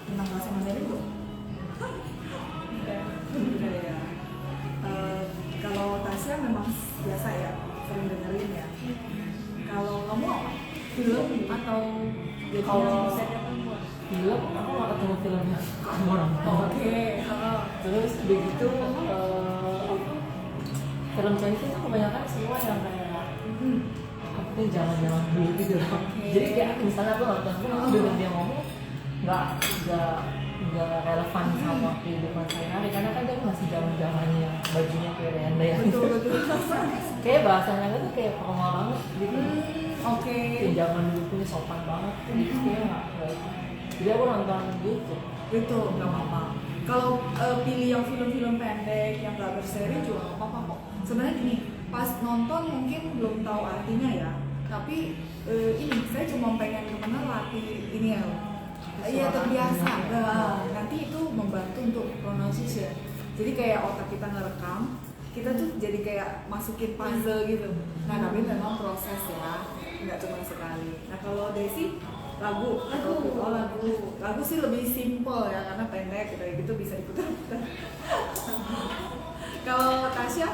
tentang bahasa Mandarin tuh? Udah ya. Kalau Tasya memang biasa ya, sering dengerin ya. Kalau kamu apa? Film atau Kalau bisa diapa? film aku nggak ketemu filmnya kamu nonton. Oke. Terus begitu film Chinese itu kebanyakan semua yang kayak apa tuh jangan dulu gitu. Jadi kayak misalnya aku nonton dengan dia ngomong nggak relevan sama kehidupan sehari-hari karena kan dia masih zaman-zamannya bajunya kayak Renda ya. Betul. Kayak bahasanya tuh kayak formal banget gitu. Oke. Kayak zaman dulu punya sopan banget gitu kayak nggak itu. Jadi aku nonton gitu. Itu nggak apa-apa. Kalau pilih yang film-film pendek yang nggak berseri juga nggak apa-apa kok. Sebenarnya gini, pas nonton mungkin belum tahu artinya ya, tapi ini saya cuma pengen gimana latih ini ya. Iya terbiasa. Nanti itu membantu untuk pronunciation. Jadi kayak otak kita ngerekam, kita tuh jadi kayak masukin puzzle gitu. Nah tapi memang proses ya, nggak cuma sekali. Nah kalau Desi lagu sih lebih simple ya karena pendek gitu bisa diputar-putar. Kalau Tasya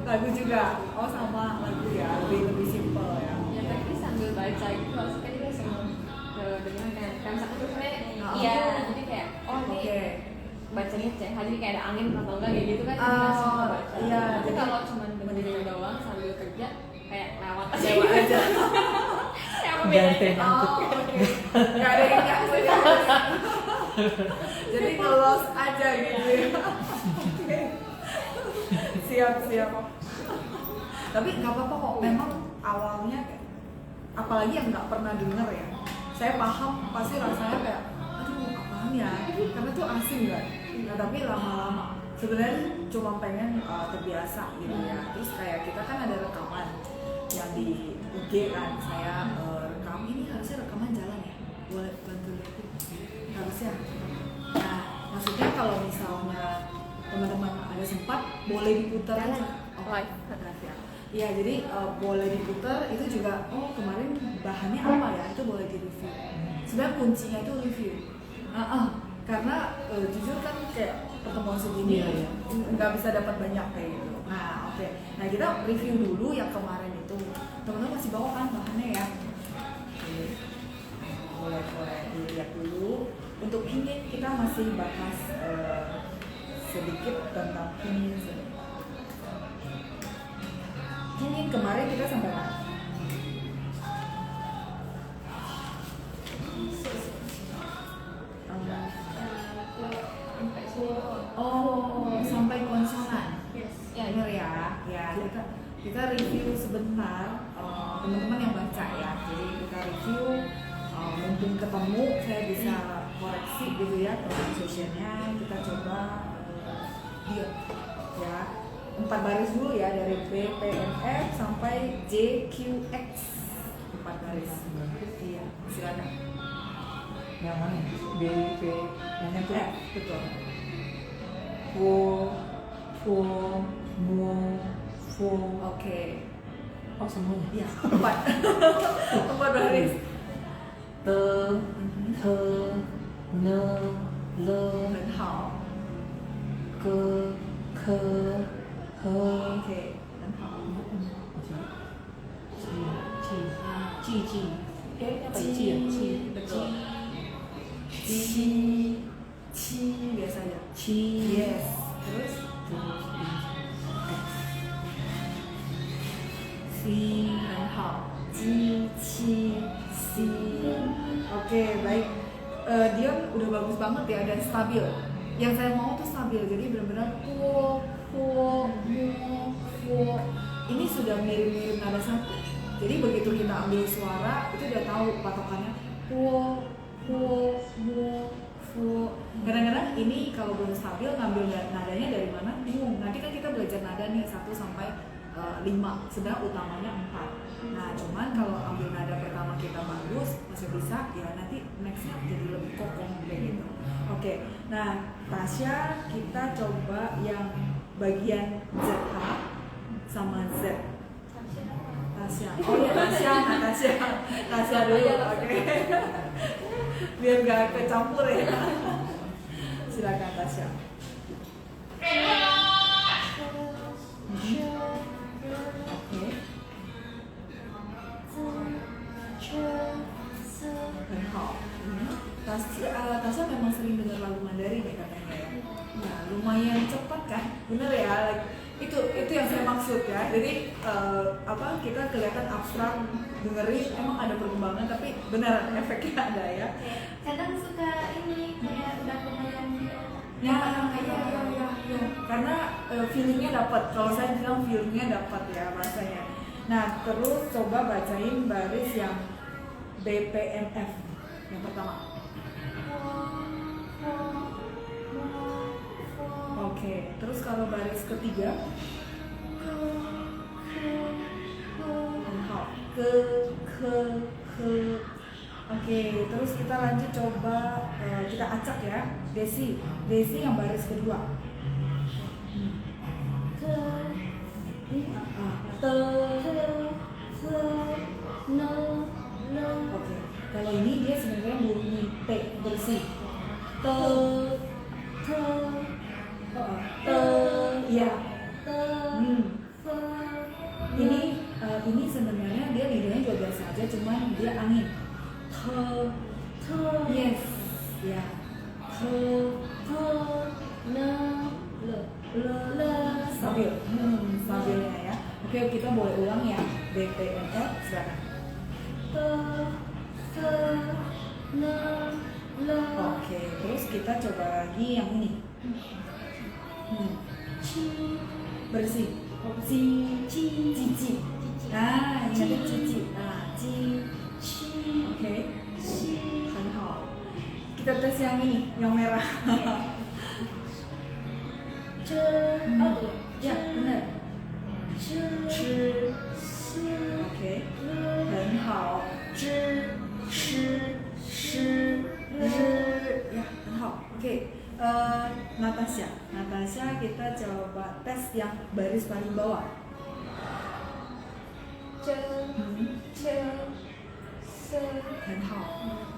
lagu juga. Oh sama lagu ya, lebih simple ya. Ya tapi sambil baca gitu maksudnya dia seneng dengan kan satu tuh sebenarnya iya jadi kayak ini bacanya jadi kayak ada angin atau enggak kayak gitu kan langsung baca. Iya, Tapi jadi kalau cuma dengerin doang sambil kerja kayak lewat aja. Ganti ngantuk. Nggak ada yang ngantuk ya. Jadi ngelos aja gitu ya. Siap. Tapi nggak apa-apa kok. Memang awalnya apalagi yang nggak pernah denger ya. Saya paham pasti rasanya kayak aduh apaan ya. Karena tuh asing kan. Nah tapi lama-lama sebenarnya cuma pengen terbiasa gitu ya. Terus kayak kita kan ada rekaman yang di IG kan, saya rekam ini harusnya rekaman jalan ya, boleh bantu lihat harusnya. Nah maksudnya kalau misalnya teman-teman ada sempat boleh diputar aja. Live. Ya jadi boleh diputar itu juga. Oh kemarin bahannya apa ya, itu boleh di review. Sebenarnya kuncinya itu review. Karena jujur kan kayak pertemuan segini nggak bisa dapat banyak kayak gitu. Nah oke. Nah kita review dulu yang kemarin itu. Teman-teman masih bawa kan bahannya ya. Boleh dilihat dulu. Untuk ini kita masih bahas sedikit tentang ini. Ini kemarin kita sampai mana? Sampai konsonan. Ya benar ya. Ya kita review sebentar. Teman-teman yang baca ya. Jadi kita review. Mumpung ketemu saya bisa koreksi gitu ya pronunciation-nya. Kita coba dia ya 4 baris dulu ya dari B, P, N, F sampai J, Q, X 4 baris. Iya silakan. Yang mana? B, P, N, F. Betul. Fu, mu, fu. Oke. Oh semuanya? Iya 4 baris. Te, te, ne, le, 很好 ke, ke, he. OK 很好七 biasanya yes terus C 很好机器 C oke baik. Dion udah bagus banget ya dan stabil. Yang saya mau tuh stabil jadi benar-benar ini sudah mirip-mirip nada satu. Jadi begitu kita ambil suara itu udah tahu patokannya kadang-kadang ini kalau belum stabil ngambil nadanya dari mana bingung. Nanti kan kita belajar nada nih 1 sampai 5 sebenarnya utamanya 4. Nah cuman kalau ambil nada pertama kita bagus masih bisa ya nanti nextnya jadi lebih kokoh kayak gitu. Oke. Nah Tasya kita coba yang bagian ZH sama Z. Tasya. Oh ya Tasya dulu. Oke. biar gak kecampur ya. Silakan Tasya. Oke. Tasya memang sering dengar lagu Mandarin ya katanya ya. Nah, lumayan cepat kan? Bener ya? Itu yang saya maksud ya. Jadi kita kelihatan abstrak dengerin emang ada perkembangan tapi beneran efeknya ada ya. Kadang suka ini kayak udah kebayang Ya. Karena feelingnya dapat. Kalau saya bilang feelingnya dapat ya bahasanya. Nah, terus coba bacain baris yang BPMF yang pertama. Oke, terus kalau baris ketiga Oke, terus kita lanjut coba kita acak ya. Desi yang baris kedua. Oke, kalau ini dia sebenarnya bunyi T bersih. Ya. Ini sebenarnya dia lidahnya juga biasa aja, cuman dia angin. Yes, ya. Stabil, stabilnya ya. Oke, kita boleh ulang ya. BPMF, silakan. Oke, terus kita coba lagi yang ini. Bersih. Cici. Nah, ini ada cici. Nah, Oke. Kita tes yang ini, yang merah. Ya, benar. Oke. 很好. Ya, 很好. Oke. Natasha kita coba tes yang baris paling bawah.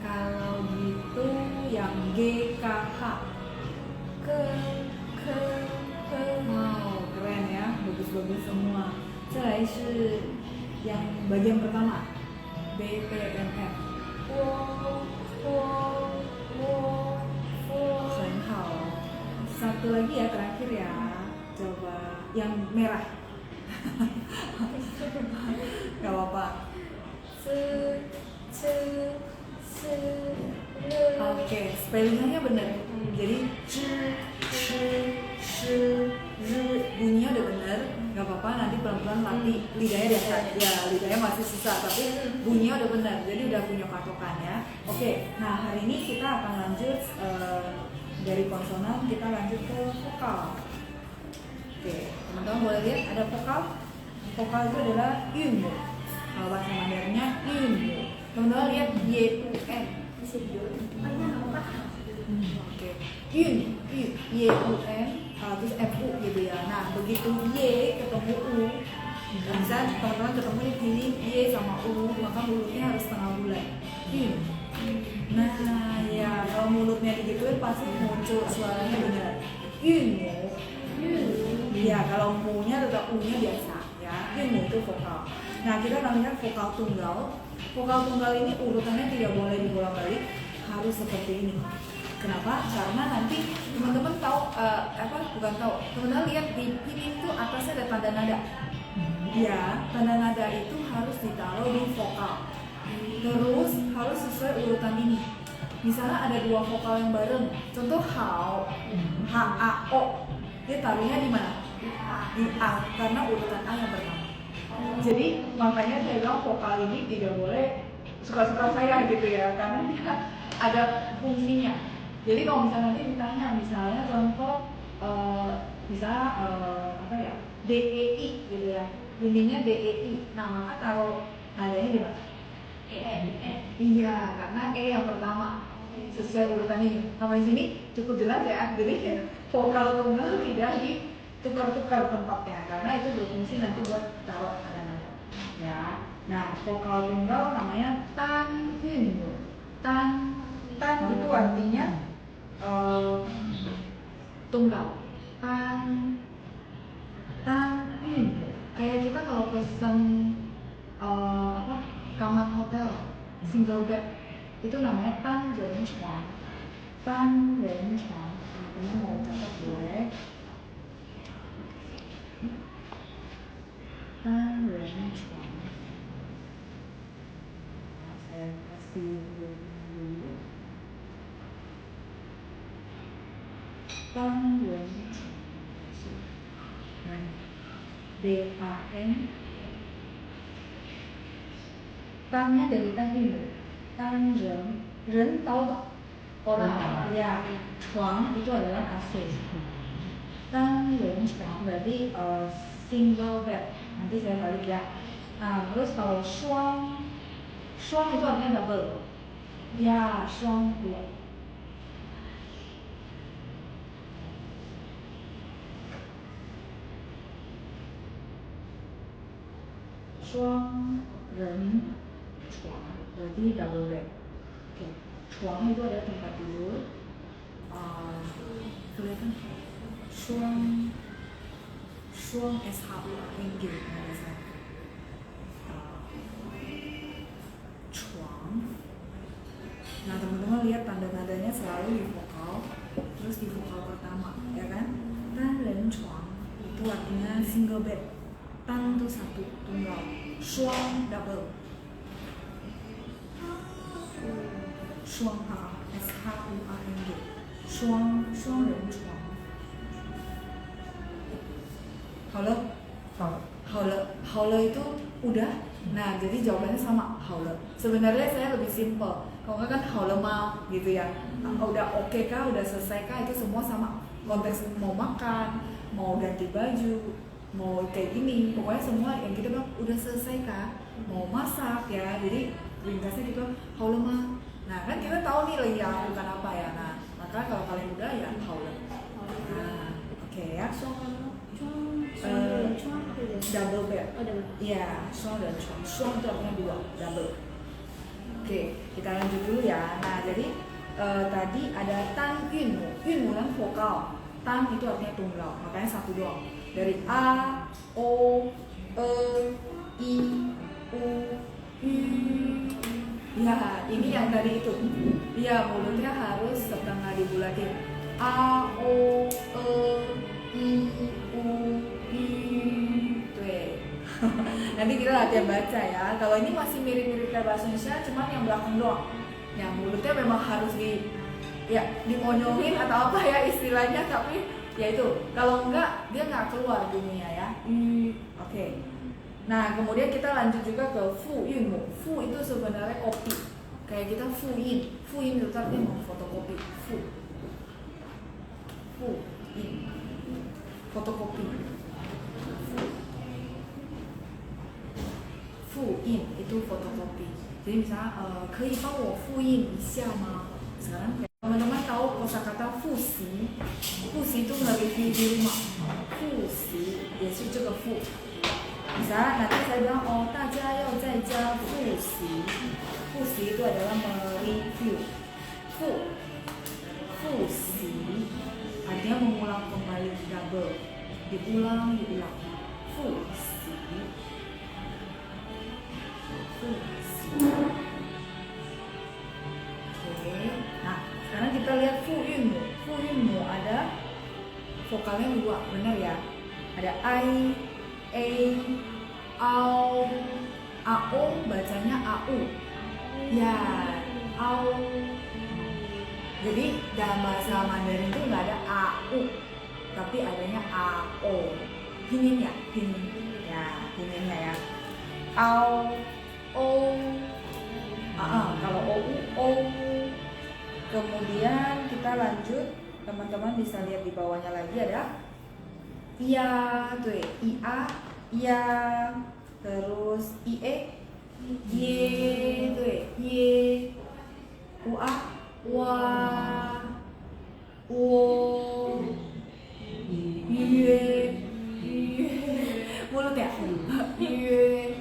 Kalau gitu yang GKH. Wow, keren ya, bagus-bagus semua. 再来是 yang bagian pertama BPMF. 很好. Satu lagi ya terakhir ya. Coba yang merah. Gak apa-apa. Oke, spellingnya benar. Jadi bunyinya udah benar. Gak apa-apa, nanti pelan-pelan latih lidahnya biasa. Ya, lidahnya masih susah, tapi bunyinya udah benar. Jadi udah punya patokan ya. Oke, nah hari ini kita akan lanjut dari konsonan, kita lanjut ke vokal. Oke, teman-teman boleh lihat ada vokal. Vokal itu adalah yun. Kalau bahasa Mandarinnya yun. Teman-teman lihat Y-U-N. Oke, yun, Y-U-N, terus F-U gitu ya. Nah, begitu Y ketemu U, bisa teman-teman ketemu di sini Y sama U, maka mulutnya harus setengah bulan. Yun. Nah, ya kalau mulutnya digituin pasti muncul suaranya benar. Yun. Ya, kalau mu-nya tetap U-nya biasa ya. Yun itu vokal. Nah, kita namanya vokal tunggal. Vokal tunggal ini urutannya tidak boleh dibolak-balik, harus seperti ini. Kenapa? Karena nanti teman-teman tahu bukan tahu. Teman-teman lihat di ini tuh atasnya ada tanda nada. Ya, tanda nada itu harus ditaruh di vokal. Terus harus sesuai urutan ini. Misalnya ada dua vokal yang bareng. Contoh hao, h a o. Dia taruhnya di mana? Di a, karena urutan a yang pertama. Jadi makanya saya bilang vokal ini tidak boleh suka-suka saya gitu ya, karena dia ada fungsinya. Jadi kalau misalnya nanti ditanya, misalnya contoh DEI gitu ya, bunyinya DEI. Nah, maka taruh nadanya di mana? Iya, karena E yang pertama sesuai urutan ini. Sampai sini cukup jelas ya. Jadi vokal tunggal tidak ditukar-tukar tempatnya, karena itu berfungsi nanti buat taruh nada-nada. Ya. Nah, vokal tunggal namanya tan yun. Tan tan itu artinya tunggal. Tan kayak kita kalau pesan kamar hotel single bed itu namanya tan ren chuang. Tan ren chuang. Teman mau catat boleh. Tan ren chuang. Saya kasih dulu. Tan ren chuang. DAN. Tannya dari tan ini. Tan ren tahu tak? Orang ya. Chuang itu adalah kasur. Tan ren chuang berarti single bed. Nanti saya balik ya. Nah, terus kalau shuang itu artinya double. Ya, shuang dua. Shuang ren chuang berarti double bed. Oke, chuang itu ada tempat tidur. Kelihatan shuang SHUANG chuang. Nah teman-teman lihat tanda-tandanya selalu di vokal, terus di vokal pertama, ya kan? Tan ren chuang itu artinya single bed. Tan itu satu tunggal, shuang double. Shuang SHUANG shuang ren chuang. 好了 itu udah. Nah, jadi jawabannya sama, 好了. Sebenarnya saya lebih simple. Kalau nggak kan 好了吗 gitu ya. Udah oke kah, udah selesai kah, itu semua sama. Konteks mau makan, mau ganti baju, mau kayak gini, pokoknya semua yang kita bilang udah selesai kah, mau masak ya. Jadi ringkasnya gitu, 好了吗. Nah, kan kita tahu nih lagi lakukan apa ya. Nah, maka kalau kalian udah ya 好了. Nah, oke ya. Double bed. Iya, shuang dan chuang. Shuang itu artinya dua, double. Oke, kita lanjut dulu ya. Nah, jadi tadi ada tan yunmu. Yunmu kan vokal. Tan itu artinya tunggal, makanya satu doang. Dari a, o, e, i, u, y. Ya, ini yang tadi itu. Iya, mulutnya harus setengah dibulatin. A, o, e, i, u, y. Nanti kita latihan baca ya. Kalau ini masih mirip-mirip kayak bahasa Indonesia, cuman yang belakang doang. Yang mulutnya memang harus dimonyongin atau apa ya istilahnya, tapi ya itu. Kalau enggak dia nggak keluar bunyinya ya. Oke. Nah, kemudian kita lanjut juga ke fu yunmu. Fu itu sebenarnya kopi. Kayak kita fu yin itu artinya mau fotokopi. Fu yin. Fotokopi. Fu yin itu fotokopi. Jadi misalnya, 可以帮我复印一下吗? Sekarang teman-teman tahu kosakata fusi. Fusi itu nge-review di rumah. Fusi, 也是这个 fu. Misalnya nanti saya bilang, 大家要在家复习. Fusi itu adalah mereview. Fusi artinya mengulang kembali, double. Diulang. Fusi. Oke. Nah, sekarang kita lihat fu yunmu. Fu yunmu ada vokalnya dua, benar ya? Ada ai, e, au, ao, bacanya au. Ya, au. Jadi dalam bahasa Mandarin itu nggak ada au, tapi adanya ao. Pinyin ya, pinginnya ya. Au, o, kalau o. Kemudian kita lanjut, teman-teman bisa lihat di bawahnya lagi ada iya, tuh ia, iya, terus ie, ye, tuh ye, ua, wa, wo, yue, mulut ya, yue.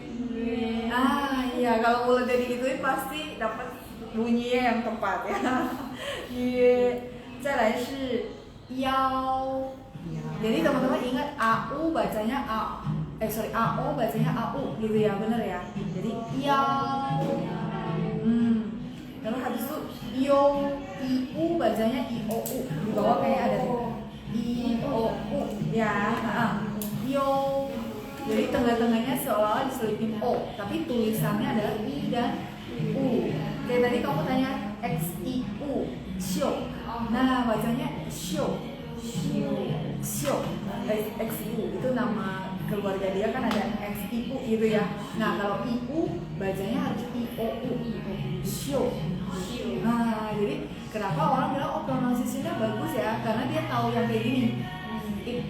Iya, kalau mulutnya digituin pasti dapat bunyinya yang tepat ya. Yue. 再来是腰. Jadi teman-teman ingat AU bacanya AO bacanya AU gitu ya, bener ya. Jadi yao. Lalu habis itu yo, iu bacanya iou. Di bawah kayak ada iou ya. Yo. Jadi tengah-tengahnya seolah-olah diselipin o, tapi tulisannya adalah i dan u. Kayak tadi kamu tanya xiu, xiu. Nah, bacanya xiu. Xiu. Xiu itu nama keluarga dia kan ada xiu gitu ya. Nah, kalau iu bacanya harus iou. Xiu. Nah, jadi kenapa orang bilang oh pronunciation-nya bagus ya? Karena dia tahu yang kayak gini.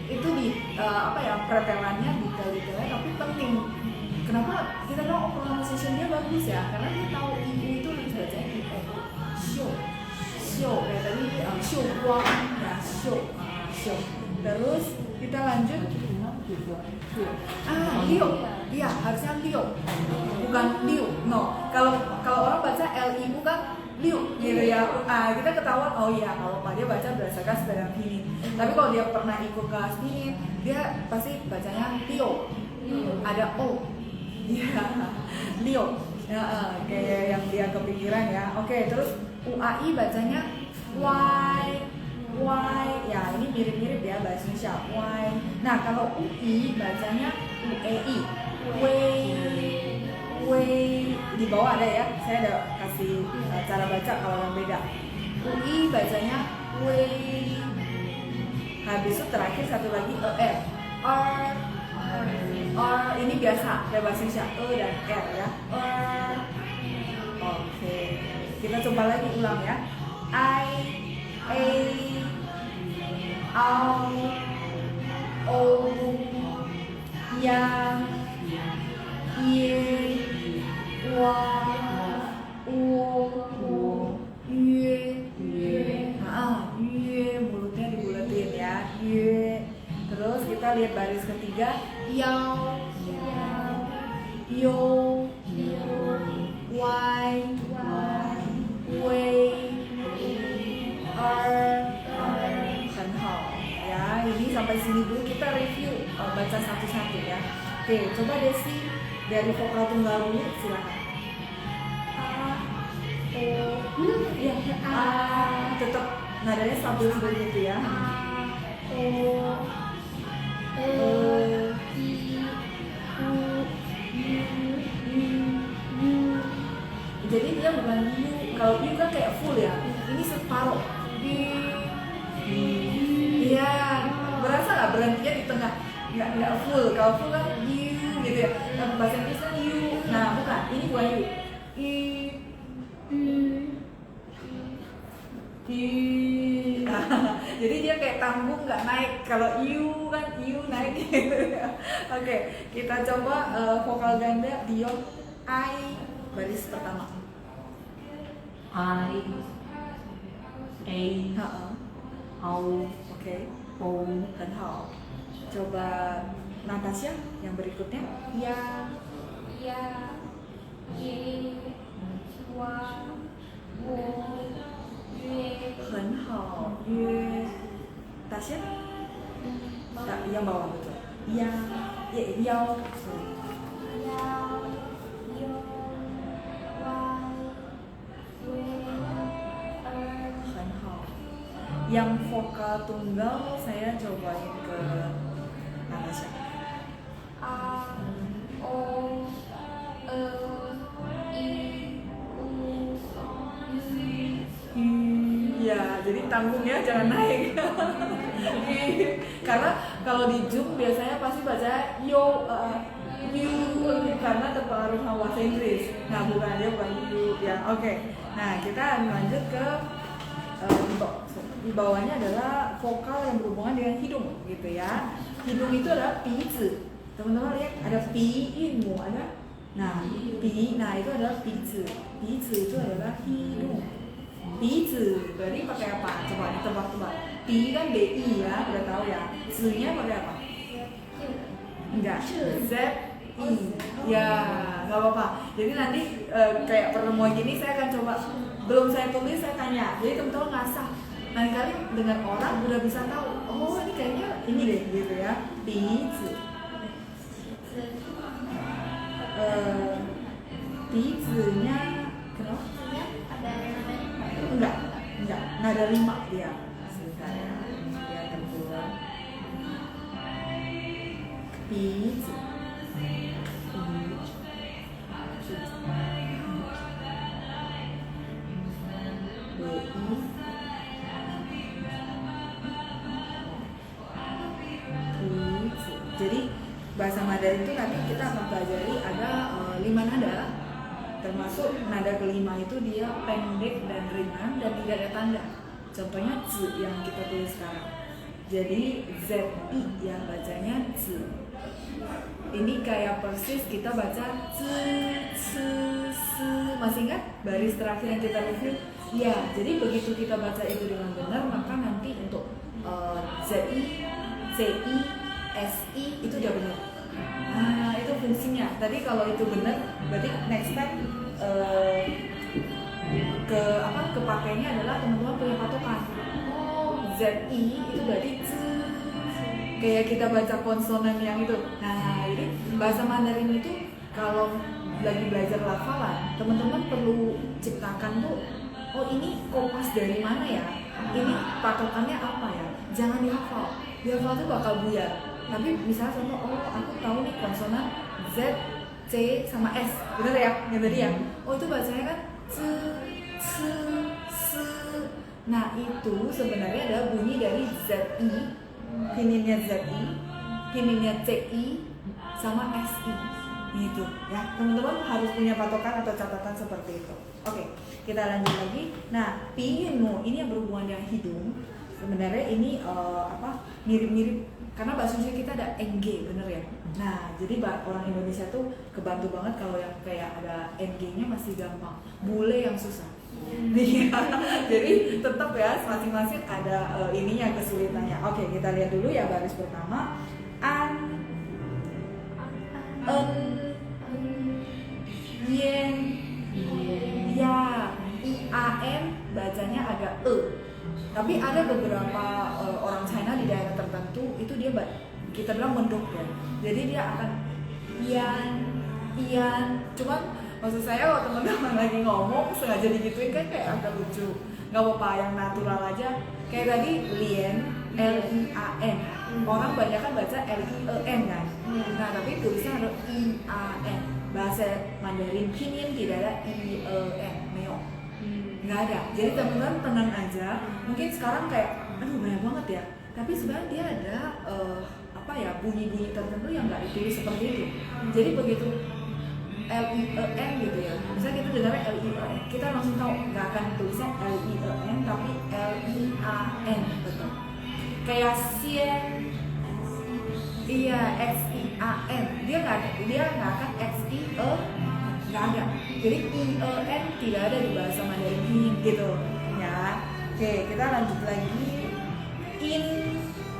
Itu di pretelannya detail-detailnya tapi penting. Kenapa kita bilang oh pronunciation dia bagus ya? Karena dia tahu iu itu harus bacanya iou. Xiu. Xiu kayak tadi xiu guang ya, xiu. Terus kita lanjut. Liu. Iya, harusnya liu. Bukan liu. No. Kalau orang baca liu kan liu gitu ya. Kita ketahuan oh iya kalau Pak dia baca berdasarkan sebagian ini. Tapi kalau dia pernah ikut kelas ini, dia pasti bacanya liu. Ada o. Iya. Liu. Kayak yang dia kepikiran ya. Oke, terus UAI bacanya Y ya, ini mirip-mirip ya bahasa Indonesia Y. Nah kalau UI bacanya UEI, Wei di bawah ada ya, saya ada kasih cara baca kalau yang beda. UI bacanya Wei. Habis itu terakhir satu lagi R ini biasa ya bahasa Indonesia dan R ya. Oke, kita coba lagi ulang ya. I, A, Au, O, Yang, Ye, Wa, U, Yue. Yue, mulutnya dibulatin ya. Yue. Terus kita lihat baris ketiga. Yao, Yo, Y, Wei, ya, ini sampai sini dulu kita review baca satu-satu ya. Oke, coba Desi dari vokal tunggal dulu, silakan. Tetap nadanya stabil seperti itu ya. Jadi dia bukan U, kalau U kan kayak full ya. Ini separuh. Iya, berasa nggak berhentinya di tengah? Nggak full. Kalau full kan U gitu ya. Bahasa Inggris kan U. Nah bukan, ini bukan U. Jadi dia kayak tanggung nggak naik. Kalau U kan U naik gitu ya. Oke, kita coba vokal ganda Dion I baris pertama. I, A, Au, Oke. O, 很好. Coba Natasha yang berikutnya. Ya, Ye, Wa, Wo, Yue. 很好. Yue. Tasya? Yang bawah betul. Ya, Yao. Yang vokal tunggal saya cobain ke Natasha. A, O, E, I, U, U. Ya, jadi tanggungnya jangan naik. Karena kalau di Zoom biasanya pasti baca yo, karena terpengaruh sama bahasa Inggris. Nah, bukan dia bukan you ya. Oke. Nah, kita lanjut ke di bawahnya adalah vokal yang berhubungan dengan hidung gitu ya. Hidung itu adalah pizi. Teman-teman lihat ada pi, yunmu ada. Nah, pi, nah itu adalah pizi. Pizi itu adalah hidung. Pizi berarti pakai apa? Coba ditebak-tebak. Pi kan bi ya, udah tahu ya. Z-nya pakai apa? Enggak. Z, I. Ya, nggak apa-apa. Jadi nanti kayak pertemuan gini saya akan coba belum saya tulis saya tanya, jadi teman-teman ngasah. Lain kali dengan orang udah bisa tahu, oh ini kayaknya ini deh gitu ya. Bizi, bizinya kenapa? Enggak, nggak ada 5 dia. Sebentar ya, dia terbuat. Bizi. Jadi bahasa Mandarin itu nanti kita akan pelajari ada 5 nada, termasuk nada kelima itu dia pendek dan ringan dan tidak ada tanda. Contohnya z yang kita tulis sekarang. Jadi zi yang bacanya z. Ini kayak persis kita baca z, masih ingat baris terakhir yang kita review? Ya, jadi begitu kita baca itu dengan benar maka nanti untuk zi, si itu udah benar. Nah itu fungsinya. Tadi kalau itu benar, berarti next time kepakainya adalah teman-teman punya patokan. Oh zi itu berarti z. Kayak kita baca konsonan yang itu. Nah jadi bahasa Mandarin itu kalau lagi belajar lafalan, teman-teman perlu ciptakan tuh. Oh ini kompas dari mana ya? Ini patokannya apa ya? Jangan dihafal. Dihafal tuh bakal buyar. Tapi misalnya contoh, oh aku tahu nih konsonan Z, C sama S, bener ya? Yang tadi ya? Oh itu bacanya kan C, C, S. Nah itu sebenarnya adalah bunyi dari ZI, pininnya ZI, pininnya CI, sama SI. Gitu ya, teman-teman harus punya patokan atau catatan seperti itu. Oke, kita lanjut lagi. Nah, pinginmu ini yang berhubungan dengan hidung. Sebenarnya ini mirip-mirip karena bahasa Indonesia kita ada NG, bener ya. Nah, jadi orang Indonesia tuh kebantu banget kalau yang kayak ada NG-nya masih gampang. Bule yang susah. Jadi tetap ya masing-masing ada ininya kesulitannya. Oke, kita lihat dulu ya baris pertama. Yen, ya, IAN bacanya agak tapi ada beberapa orang China di daerah tertentu itu dia kita bilang mendok ya. Jadi dia akan ian. Cuman maksud saya kalau teman-teman lagi ngomong sengaja digituin kan kayak agak lucu. Nggak apa-apa yang natural aja. Kayak tadi lien, LIAN. Orang banyak kan baca LIEN kan. Nah tapi tulisnya ada IAN. Bahasa Mandarin pinyin tidak ada IEN, meo. Nggak ada. Jadi teman-teman tenang aja. Mungkin sekarang kayak, aduh banyak banget ya. Tapi sebenarnya dia ada bunyi-bunyi tertentu yang nggak ditulis seperti itu. Jadi begitu LIEN gitu ya. Misalnya kita dengarnya LIEN, kita langsung tahu nggak akan tulisnya LIEN tapi LIAN betul. Kayak sien, iya XIAN, dia nggak akan XIE, nggak ada. Jadi IEN tidak ada di bahasa Mandarin pinyin gitu ya. Oke, kita lanjut lagi. In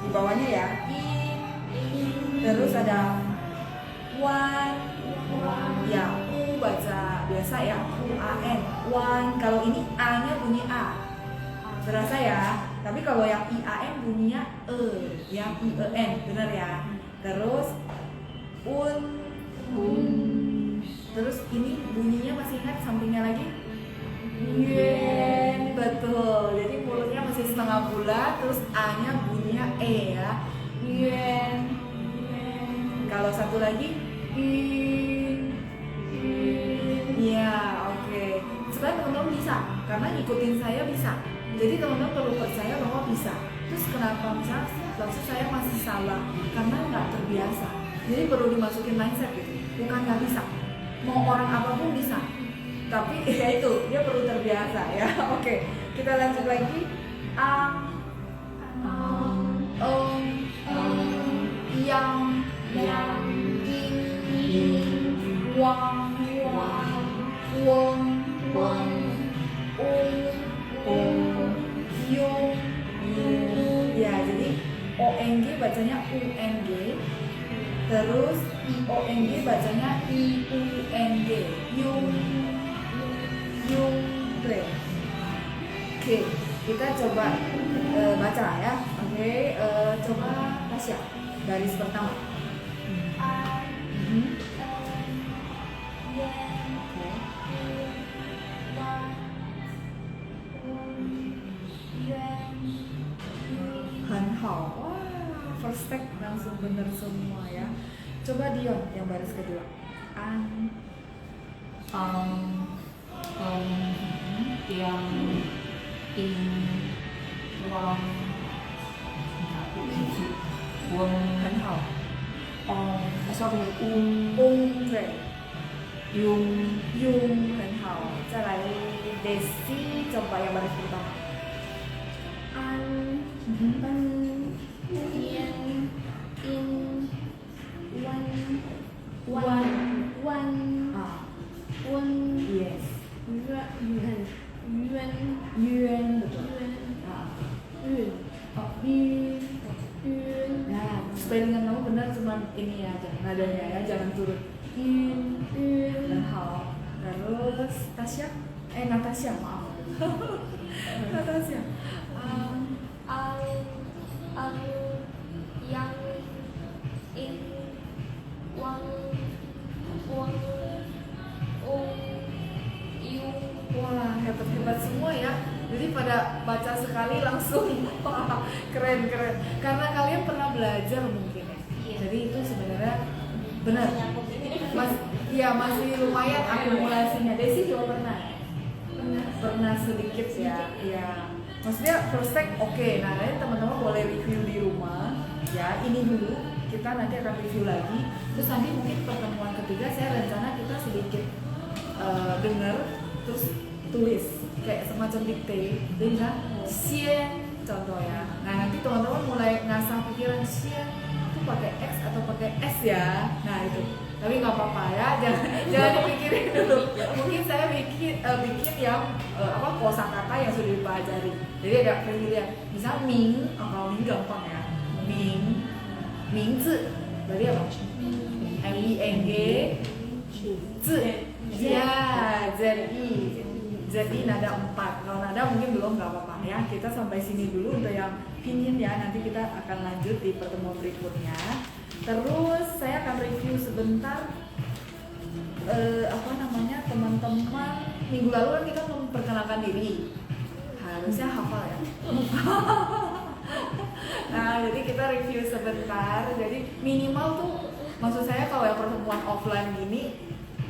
di bawahnya ya. In. Terus ada wan. Ya, u baca biasa ya. UAN. Wan. Kalau ini A-nya bunyi A. Terasa ya. Tapi kalau yang IAN bunyinya yang IEN, benar ya. Terus un. Terus ini bunyinya masih ingat sampingnya lagi? Yen, betul. Jadi mulutnya masih setengah bulat, terus A-nya bunyinya E ya. Yen. Kalau satu lagi in. Ya, oke. Sebenarnya teman-teman bisa, karena ngikutin saya bisa. Jadi teman-teman perlu percaya bahwa bisa. Terus kenapa misalnya maksud saya masih salah? Karena nggak terbiasa. Jadi perlu dimasukin mindset gitu. Bukan nggak bisa. Mau orang apapun bisa. Tapi ya itu dia perlu terbiasa ya. Oke, kita lanjut lagi. Yang, in, wang, wong, yung. Ya, jadi ONG bacanya UNG. Terus IONG bacanya IUNG. Yung. Oke, kita coba baca ya. Oke, coba Tasya baris pertama. Mhm. Hanhao, wah, first take langsung bener semua ya. Coba Dion yang baris kedua. yang in wang wang Hanhao, sorry对， yung Yung 很好。再来 Desi coba yang baris pertama. Yes. Yuan betul. Nah, spellingan kamu benar cuma ini ya, nadanya ya, jangan turun. Dan hao. Terus Tasya, Natasha maaf. Natasha. Yang in wang yung Wah, hebat-hebat semua ya. Jadi pada baca sekali langsung wah, keren. Karena kalian pernah belajar mungkin ya. Iya. Jadi itu sebenarnya benar. nyangkut ini. Masih lumayan akumulasinya. Desi juga pernah ya? Pernah sedikit ya. Iya. Maksudnya first take oke. Nah, nanti teman-teman boleh review di rumah. Ya, ini dulu. Kita nanti akan review lagi. Terus nanti mungkin pertemuan ketiga saya rencana kita sedikit dengar terus tulis kayak semacam dikte. Jadi bisa sien contoh ya. Nah, nanti teman-teman mulai ngasah pikiran sien itu pakai X atau pakai S ya. Nah, itu. Tapi nggak apa-apa ya, jangan dipikirin dulu. Mungkin saya bikin yang kosakata yang sudah dipelajari. Jadi ada pilihan, misal Ming, kalau Ming gampang ya. Ming, Mingzi, berarti apa? M-I-N-G, Zi, ya, Z-I nada 4. Kalau nada mungkin belum, nggak apa-apa ya. Kita sampai sini dulu untuk yang pinyin ya. Nanti kita akan lanjut di pertemuan berikutnya. Terus saya akan review sebentar teman-teman minggu lalu kan kita memperkenalkan diri, harusnya hafal ya. Nah, jadi kita review sebentar. Jadi minimal tuh, maksud saya kalau yang pertemuan offline gini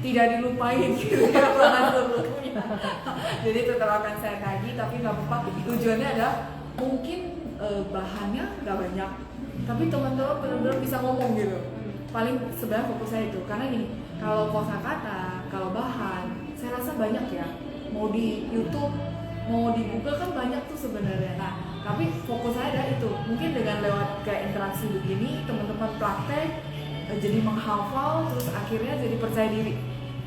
tidak dilupain gitu ya pelajaran sebelumnya. Jadi tetap akan saya kaji, tapi nggak apa-apa. Tujuannya adalah mungkin bahannya nggak banyak, tapi teman-teman benar-benar bisa ngomong gitu. Paling sebenarnya fokus saya itu, karena gini, kalau kosakata, kalau bahan, saya rasa banyak ya. Mau di YouTube, mau di Google kan banyak tuh sebenarnya. Nah, tapi fokus saya adalah itu. Mungkin dengan lewat kayak interaksi begini, teman-teman praktek, jadi menghafal, terus akhirnya jadi percaya diri.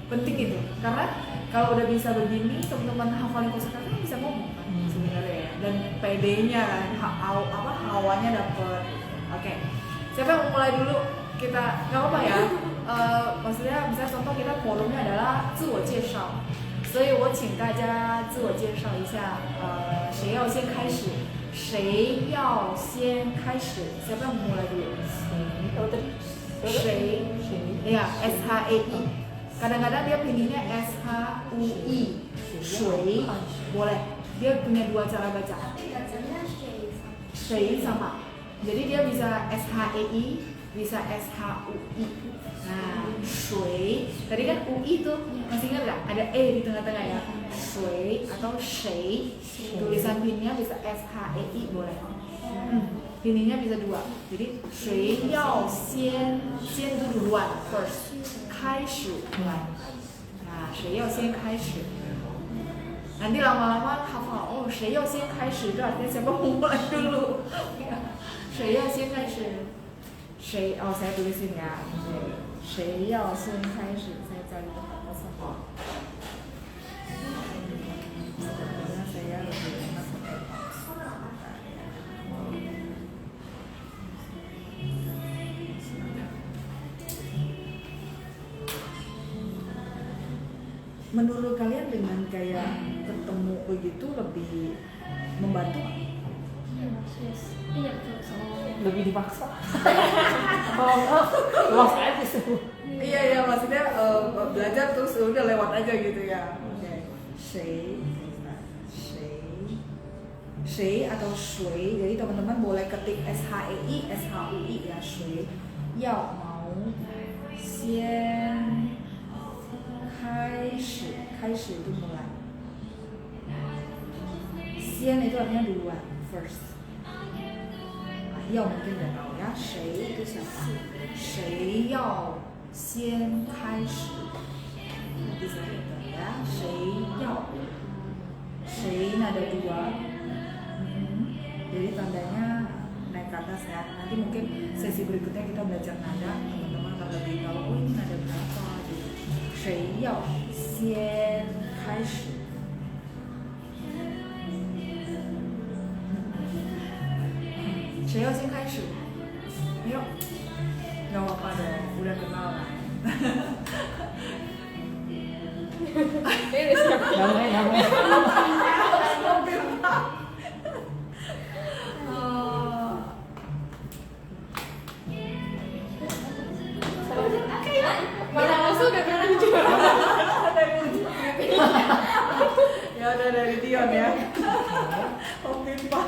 Penting itu, karena kalau udah bisa begini, teman-teman hafalin kosakata kan bisa ngomong kan sebenarnya ya. Dan PD-nya kan, hawanya dapet. Oke, siapa yang mau mulai dulu? Kita nggak apa-apa ya. Maksudnya misalnya contoh kita forumnya adalah 自我介绍，所以我请大家自我介绍一下。谁要先开始？谁要先开始？siapa yang mau mulai dulu？谁？Ya, SHEI. Kadang-kadang dia pilihnya SHUI. 谁 boleh. Dia punya dua cara baca. 谁 sama. Jadi dia bisa SHEI, bisa SHUI. Nah, 谁 tadi kan UI tuh masih ingat nggak? Ada E di tengah-tengah ya. 谁 atau 谁. Tulisan pinnya bisa SHEI boleh. Pinnya bisa dua. Jadi 谁要先itu duluan first. 开始 Nah, 谁要先开始. Nanti lama-lama hafal. Oh, 谁要先开始 itu artinya siapa mau mulai dulu. 谁要先开始? 谁 oh saya tulisin ya. 谁要先开始? Saya cari tempat kosong. Sebenarnya saya lebih enak pakai menurut kalian dengan kayak ketemu begitu lebih membantu. Iya betul sama. Lebih dipaksa. Kalau enggak, lost aja semua. Iya maksudnya belajar terus udah lewat aja gitu ya. Oke. Shui atau shui. Jadi teman-teman boleh ketik SHEI, SHUI ya shui. Yao mau先开始 itu mulai. 先 itu artinya duluan, first. Yao mungkin udah tahu ya, 谁 itu siapa? 谁要先开始 bisa gitu ya, 谁要 谁nada dua. Jadi tandanya naik ke atas ya. Nanti mungkin sesi berikutnya kita belajar nada, teman-teman akan lebih tahu oh ini nada berapa gitu. 谁要先开始 谁要先开始 yuk nggak apa-apa dong udah kenal lah. Ini udah siap. Namanya. Mana musuh udah pernah juga. Ya udah dari Dion ya. Om Pimpa.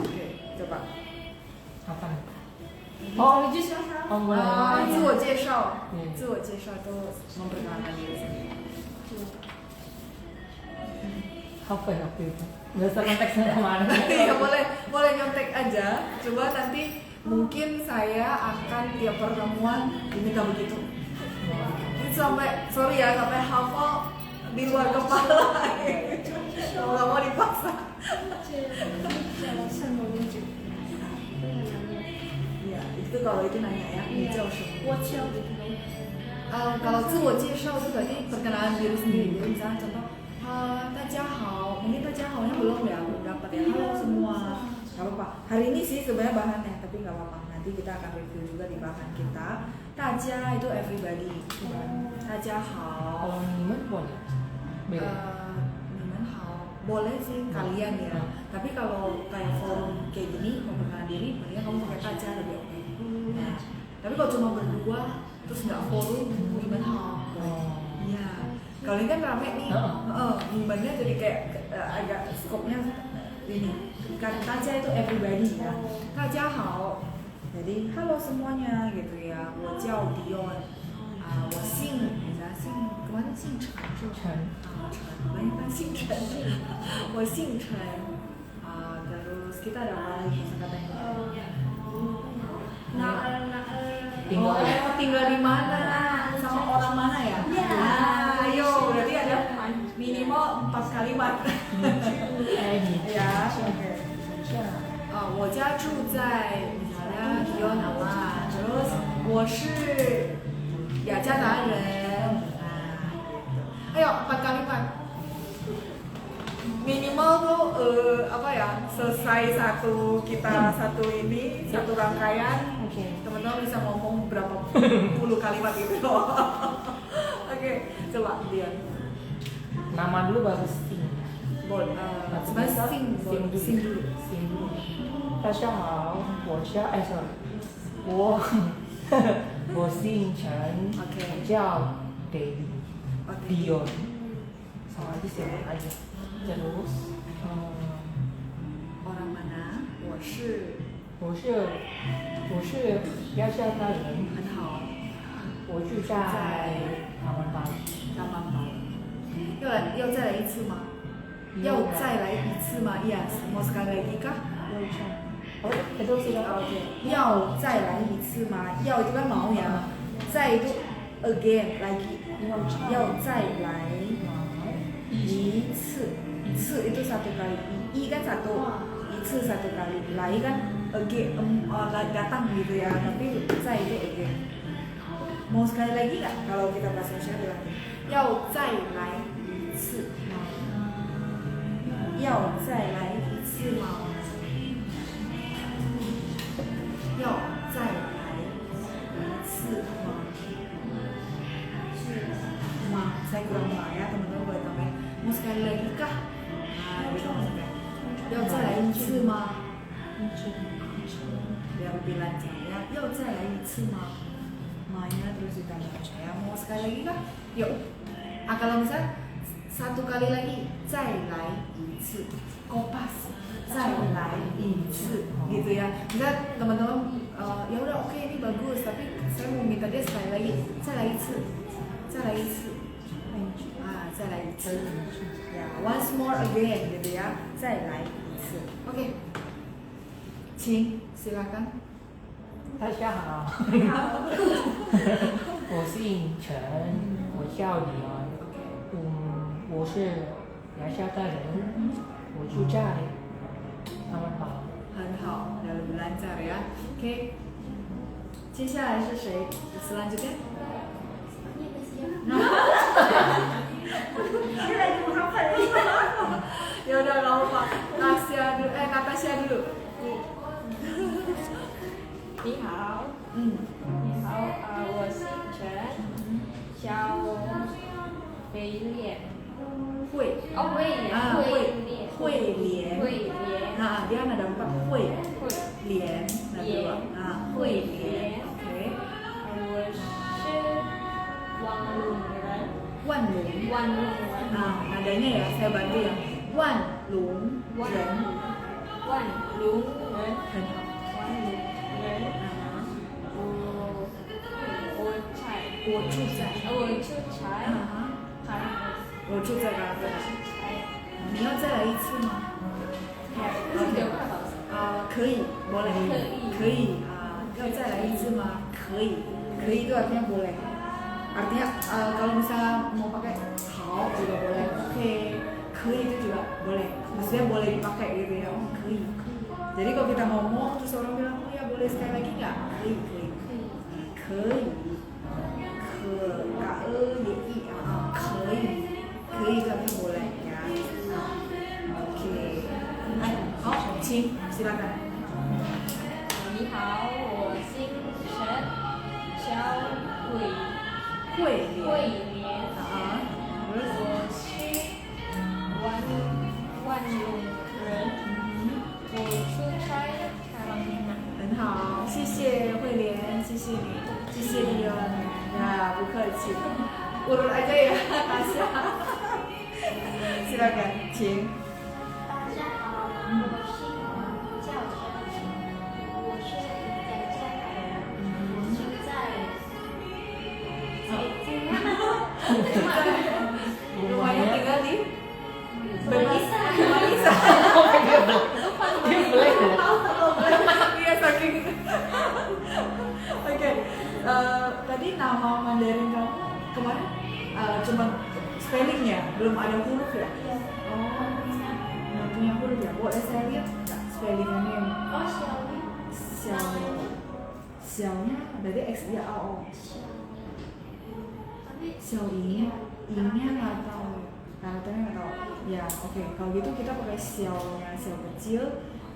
Oke, coba. Apa? Oh, jus rasa. Oh, boleh. 自我介绍 Hmm. 自我介绍 itu memperkenalkan diri sendiri. Apa ya waktu itu? Berdasarkan teksnya kemarin. Ya boleh nyontek aja. Coba nanti mungkin saya akan tiap pertemuan diminta begitu. Ini sampai sorry ya sampai hafal di luar kepala. Kalau nggak mau dipaksa. Ya itu kalau itu nanya ya. Kalau 自我介绍 itu berarti perkenalan diri sendiri. Jadi misalnya contoh 大家好, mungkin 大家好nya belum ya, belum dapat ya. Halo semua. Gak apa-apa. Hari ini sih sebenarnya bahannya, tapi gak apa-apa. Nanti kita akan review juga di bahan kita. 大家 itu everybody. 大家好. Kalau Niman boleh? Beda. 你们好. Boleh sih kalian ya. Tapi kalau kayak forum kayak gini, memperkenalkan diri, mendingan kamu pakai 大家 lebih oke. Nah, tapi kalau cuma berdua, terus nggak forum, 你们好. Iya. Kalau ini kan rame nih, gimana jadi kayak agak skopnya ini. Kan 大家 itu everybody ya. 大家好. Jadi halo semuanya gitu ya. 我叫 Dion. 我姓 kemana 姓陈是吧？ Chen. 陈，banyak kan 姓陈。我姓陈. Terus kita ada apa lagi kata-kata tinggal di mana sama orang mana ya? Ayo berarti ada minimal 4 kalimat. Ya, oke. 我家住在 misalnya Dion nama, terus 我是雅加达人. Ayo 4 kalimat. Minimal tuh apa ya, selesai satu ini satu rangkaian. Teman-teman bisa ngomong berapa puluh kalimat gitu. Oke, coba Dion. Nama dulu baru sing. Boleh. Sebenarnya sing dulu. 大家好，我姓陈，我叫 Dion. Sama aja sih aja. Terus orang mana? 我是雅加达人，很好。我住在塔曼巴。大曼堡。要再来一次吗？要再来一次吗 ？Yes. Mau sekali lagi kah? Itu sih kan. Oke. 要再来一次吗？要 itu kan mau ya. 再 itu again lagi. 要再来一次。次 itu satu kali. I kan satu. 一次 satu kali. Lai kan again datang gitu ya. Tapi 再 itu again. Mau sekali lagi nggak? Kalau kita bahasa Indonesia bilang 要再来一次吗？要再来一次吗？要再来一次吗？Saya kurang ya teman-teman boleh tambahin. Mau sekali lagi kah? Nah, gitu maksudnya. 次吗？biar lebih lancar ya. 要再来一次吗？Maya terus ditambah saya mau sekali lagi kah? Yuk. Kalau misal satu kali lagi, 再来一次 kopas 再来一次gitu ya. Misal teman-teman ya udah oke, ini bagus, tapi saya mau minta dia sekali lagi, 再来一次再来一次再来一次ya, once more again gitu ya, 再来一次. Oke, Qing silakan. 大家好，我姓陈，我叫李安，我是雅加达人，我住在他们岛。很好，udah lebih lancar ya. Oke, 接下来是谁？selanjutnya? Ya udah nggak apa-apa. Natasha dulu. 你好，你好，我姓陈，叫威廉。慧威廉，慧莲啊dia ada 4 慧莲ada 2慧莲 oke 我是万隆人，nadanya ya saya bantu ya 万隆人万隆人，很好我住在我住在哪里？你要再来一次吗？可以boleh 可以要再来一次吗？可以itu artinya boleh. Artinya kalau misalnya mau pakai 好 juga boleh, oke, 可以itu juga boleh. Maksudnya boleh dipakai gitu ya. Oh, 可以. Jadi kalau kita ngomong terus orang bilang, oh ya boleh sekali lagi nggak? 可以可以可以 tapi boleh ya. Oke. Oh, Qing, silakan. 你好，我姓陈，叫慧莲，我是万隆人，我住在台湾南。很好，谢谢慧莲，谢谢你，谢谢你哦。Ya, 不客气。urut aja ya, Tasya. Silakan, Qing. 大家好，我姓王，叫陈晴，我是雅加达人，我住在rumahnya tinggal di Manisa. Iya saking. Oke, tadi nama Mandarin kamu kemarin cuma spellingnya, belum ada huruf ya? Oh, nggak punya huruf ya? Boleh saya lihat nggak spellingannya? Oh, Xiaomi. Xiaonya berarti X I A O. Tapi Xiaonya, nya nggak tahu, karakternya nggak tahu. Ya, oke. Kalau gitu kita pakai xiaonya xiao kecil,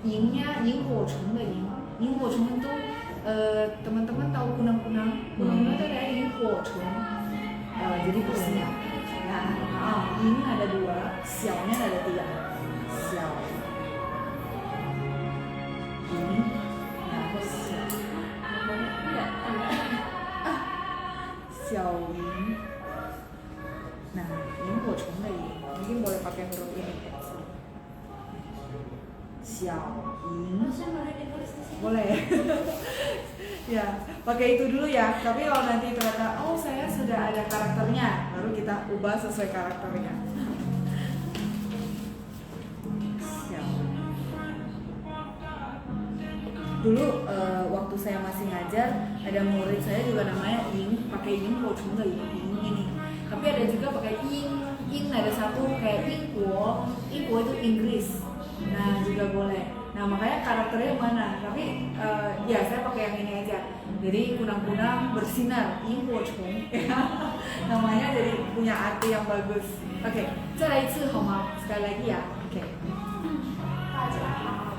yingnya yinghuocheng的ying. Yinghuocheng itu teman-teman tahu kunang-kunang. Kunang-kunang itu ada yinghuocheng. Jadi bersinar. Nah, ying ada 2, xiaonya ada 3. Xiao. Ying. Nah, xiao. Xiao ying. Nah, yinghuocheng的ying. Mungkin boleh pakai huruf ini. Xiao ying. masih boleh ditulis di sini. Boleh. Ya, pakai itu dulu ya. Tapi kalau nanti ternyata, oh saya sudah ada karakternya, baru kita ubah sesuai karakternya. Siap. Dulu waktu saya masih ngajar, ada murid saya juga namanya Ying, pakai Ying Huocheng de Ying ini. Tapi ada juga pakai Ying ada satu kayak Yingguo itu Inggris. Nah, juga boleh. Nah, makanya karakternya mana? Tapi ya saya pakai yang ini aja. Jadi kunang-kunang bersinar, yinghuocheng. Namanya jadi punya arti yang bagus. Oke, 再来一次好吗？ sekali lagi ya. Oke. 大家好，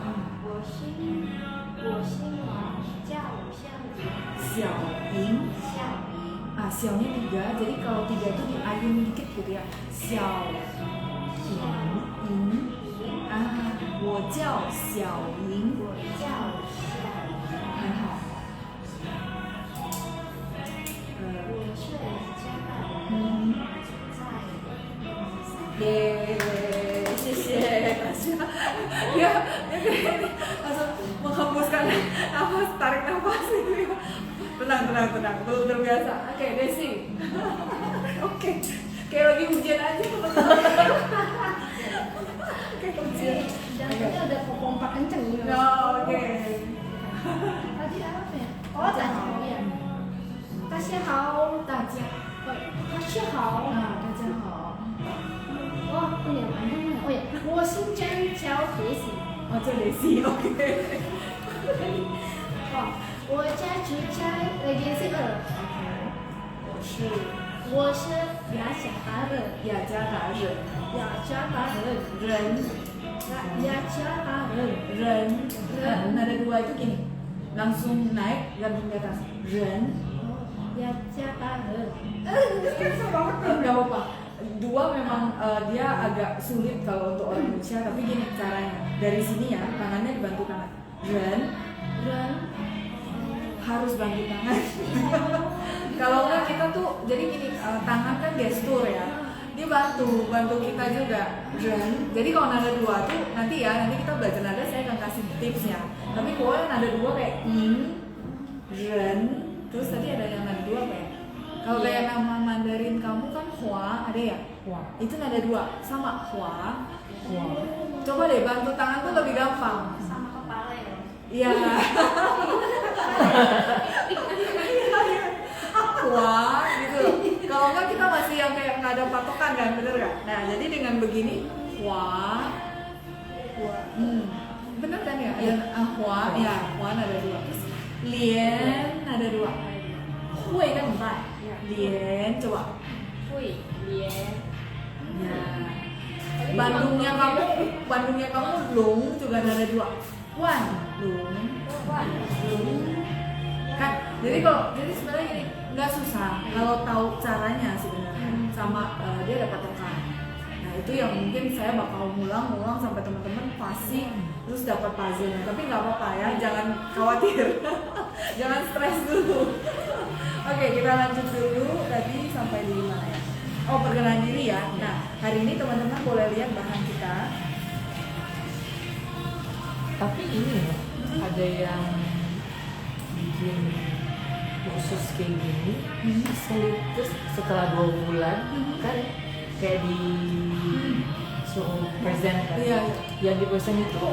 我姓王，叫小颖。小莹。小颖。Xiaonya 3, jadi kalau 3 itu diayun dikit gitu ya. Xiao Ying. 我我叫小莹，我叫小很好。我是雅加达人，嗯，住在耶，谢谢大家。Dia langsung menghembuskan nafas, tarik nafas gitu ya. Tenang, belum terbiasa. Oke, Desi. Oke, kayak lagi ujian aja teman-teman. Kayak ujian. Jantungnya udah pompa kenceng gitu. Oh, oke. Tadi apa ya? Oh, tahu ya. 大家好，大家，大家好。大家好。哦，不了，反正哦呀，我姓张，叫杰西。哦，这 Desi, oke. 哦，我家住在Regency 2。我是雅加达人，雅加达人，雅加达人，人，雅加达人。ren, nada dua itu gini, langsung naik gantung di atas. Ren, 雅加达人。 susah banget nih, nggak apa-apa. Dua memang dia agak sulit kalau untuk orang Indonesia, tapi gini caranya. Dari sini ya, tangannya dibantu kanan. Ren, harus bantu tangan. Kalau enggak kita tuh, jadi gini, tangan kan gestur ya. Dia bantu kita juga. Ren. Jadi kalau nada dua tuh nanti kita belajar nada, saya akan kasih tipsnya. Tapi kalau nada dua kayak ren, terus tadi ada yang nada dua kayak. Kalau kayak nama Mandarin kamu kan hua, ada ya? Hua. Itu nada dua, sama hua. Hua. Coba deh bantu tangan tuh lebih gampang. Sama kepala ya. Iya. Hua gitu. Kalau enggak kita masih yang kayak nggak ada patokan kan, bener nggak? Nah jadi dengan begini hua, bener kan ya? Ya hua, ya hua nada dua. Terus lian nada dua. Hui kan empat. Lian coba. Hui, dia. Ya. Bandungnya kamu lung juga nada dua. Wan, lung. Kan jadi sebenarnya gini nggak susah kalau tahu caranya sebenarnya sama dia ada patokan. Nah itu yang mungkin saya bakal ngulang sampai teman-teman pasti terus dapat puzzle-nya. Tapi nggak apa-apa ya, jangan khawatir. Jangan stres dulu. Oke, kita lanjut dulu. Tadi sampai di mana ya? Oh, perkenalan diri ya. Nah hari ini teman-teman boleh lihat bahan kita. Tapi ini loh, ada yang bikin khusus kayak gini, terus setelah 2 bulan kan kayak di suruh present kan, Iya. yang di present itu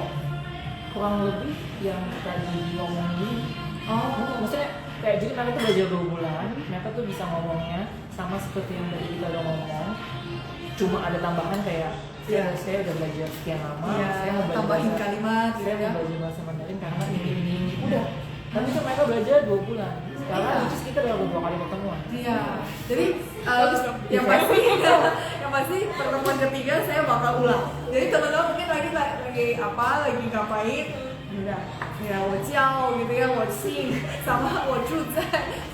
kurang lebih yang tadi ngomongin. Maksudnya kayak jadi mereka tuh belajar 2 bulan, mereka tuh bisa ngomongnya sama seperti yang tadi kita udah ngomong, cuma ada tambahan kayak saya udah belajar sekian lama, saya mau belajar tambahin bahasa- kalimat saya gitu ya. mau belajar bahasa Mandarin karena ini udah. Tapi kan mereka belajar 2 bulan. Sekarang Iya. terus kita baru 2 kali pertemuan. Iya, jadi yang pasti pertemuan ketiga saya bakal ulang. Jadi teman-teman mungkin lagi ngapain? Ya, 我叫 gitu ya, 我姓 sama 我住在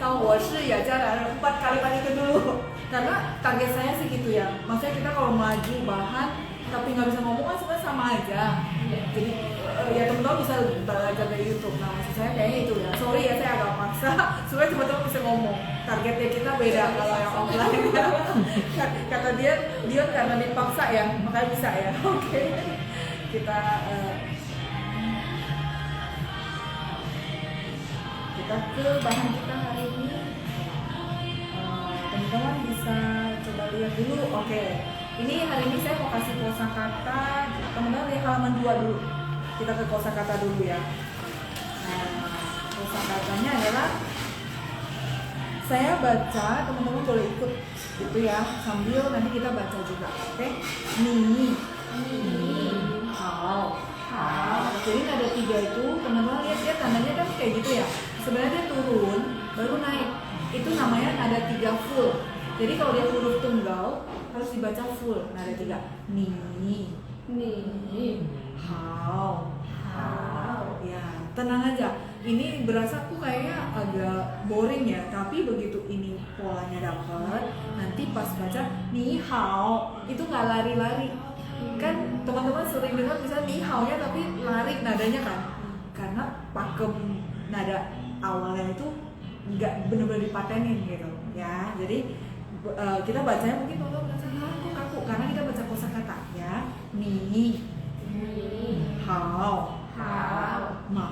sama 我是雅加达人 4 kalimat itu dulu. Karena target saya sih gitu ya. Maksudnya kita kalau maju bahan tapi nggak bisa ngomong kan sebenarnya sama aja. Jadi ya teman-teman bisa belajar dari YouTube. Nah maksud saya kayaknya itu ya. Sorry ya saya agak paksa supaya teman-teman bisa ngomong. Targetnya kita beda kalau yang offline ya. Kata dia karena dipaksa ya, makanya bisa ya. Oke. Kita ke bahan kita hari ini. Teman-teman bisa coba lihat dulu. Oke. Ini hari ini saya mau kasih kosakata. Teman-teman lihat halaman 2 dulu. Kita ke kosakata dulu ya. Nah, kosakatanya adalah saya baca, teman-teman boleh ikut gitu ya, sambil nanti kita baca juga. Oke? Ni, hao. Jadi ada 3 itu, teman-teman lihat ya tandanya kan kayak gitu ya. Sebenarnya dia turun, baru naik. Itu namanya nada 3 full. Jadi kalau dia huruf tunggal harus dibaca full nada 3. Ni, hao. Ya, tenang aja. Ini berasa tuh kayaknya agak boring ya, tapi begitu ini polanya dapat, nanti pas baca ni hao itu nggak lari-lari. Kan teman-teman sering dengar misalnya ni hao nya tapi lari nadanya kan, karena pakem nada awalnya itu nggak benar-benar dipatenin gitu ya. Jadi kita bacanya mungkin kalau merasa kok kaku karena kita baca kosakata ya. Ni hao ma.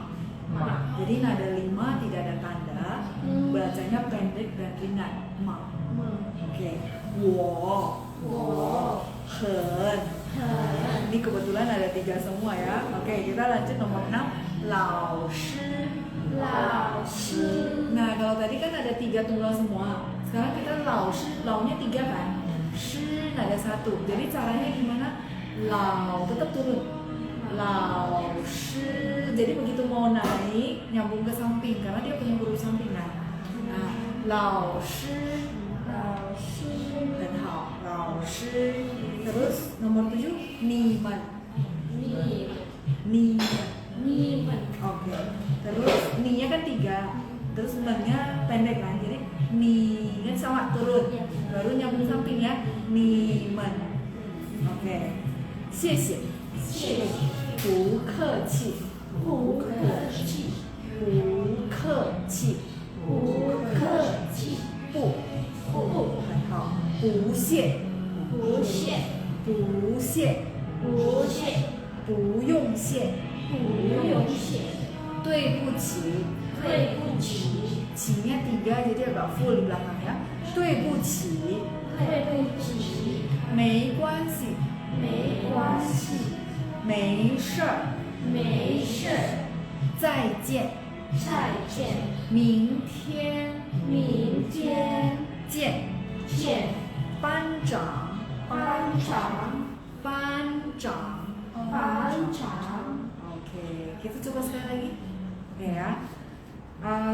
Jadi nada 5 tidak ada tanda, bacanya pendek dan ringan. Ma. Oke. Wo hen. Ini kebetulan ada 3 semua ya. Oke, kita lanjut nomor 6. Lao shi. Nah, kalau tadi kan ada 3 tunggal semua. Sekarang kita lao-nya 3 kan. Shi nada 1. Jadi caranya gimana? Lao tetap turun. Lao shi. Jadi begitu mau naik nyambung ke samping karena dia punya huruf sampingan. Nah, lao shi. Dan hao. Lao shi. Terus nomor 7 ni men. Oke. Terus ni-nya kan 3. Terus men-nya pendek kan. Jadi ni kan sama turun. Baru nyambung samping ya. Ni men. Oke. 谢谢 不客气 不很好。不谢不用谢对不起 ci-nya 3 jadi agak full di belakang ya. 对不起 没关系没事儿再见明天见班长 Oke, kita coba sekali lagi. Oke ya.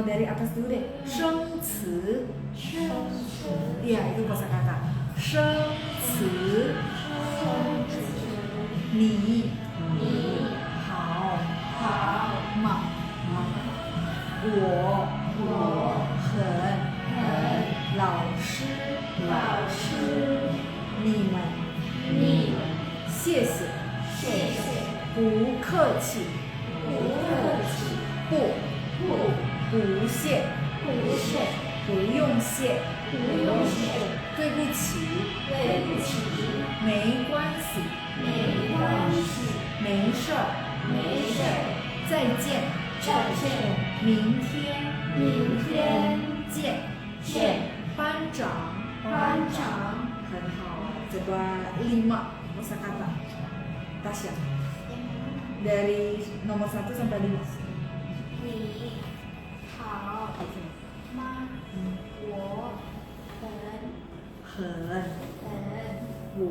Dari atas dulu deh. 生词 Iya, itu kosakata. 生词你好吗我很老师你们谢谢不客气不谢不用谢对不起没关系没事儿再见明天见班长很好。Coba 5 kosakata Tasya dari nomor 1 sampai 5. 你好 Oke. 吗？我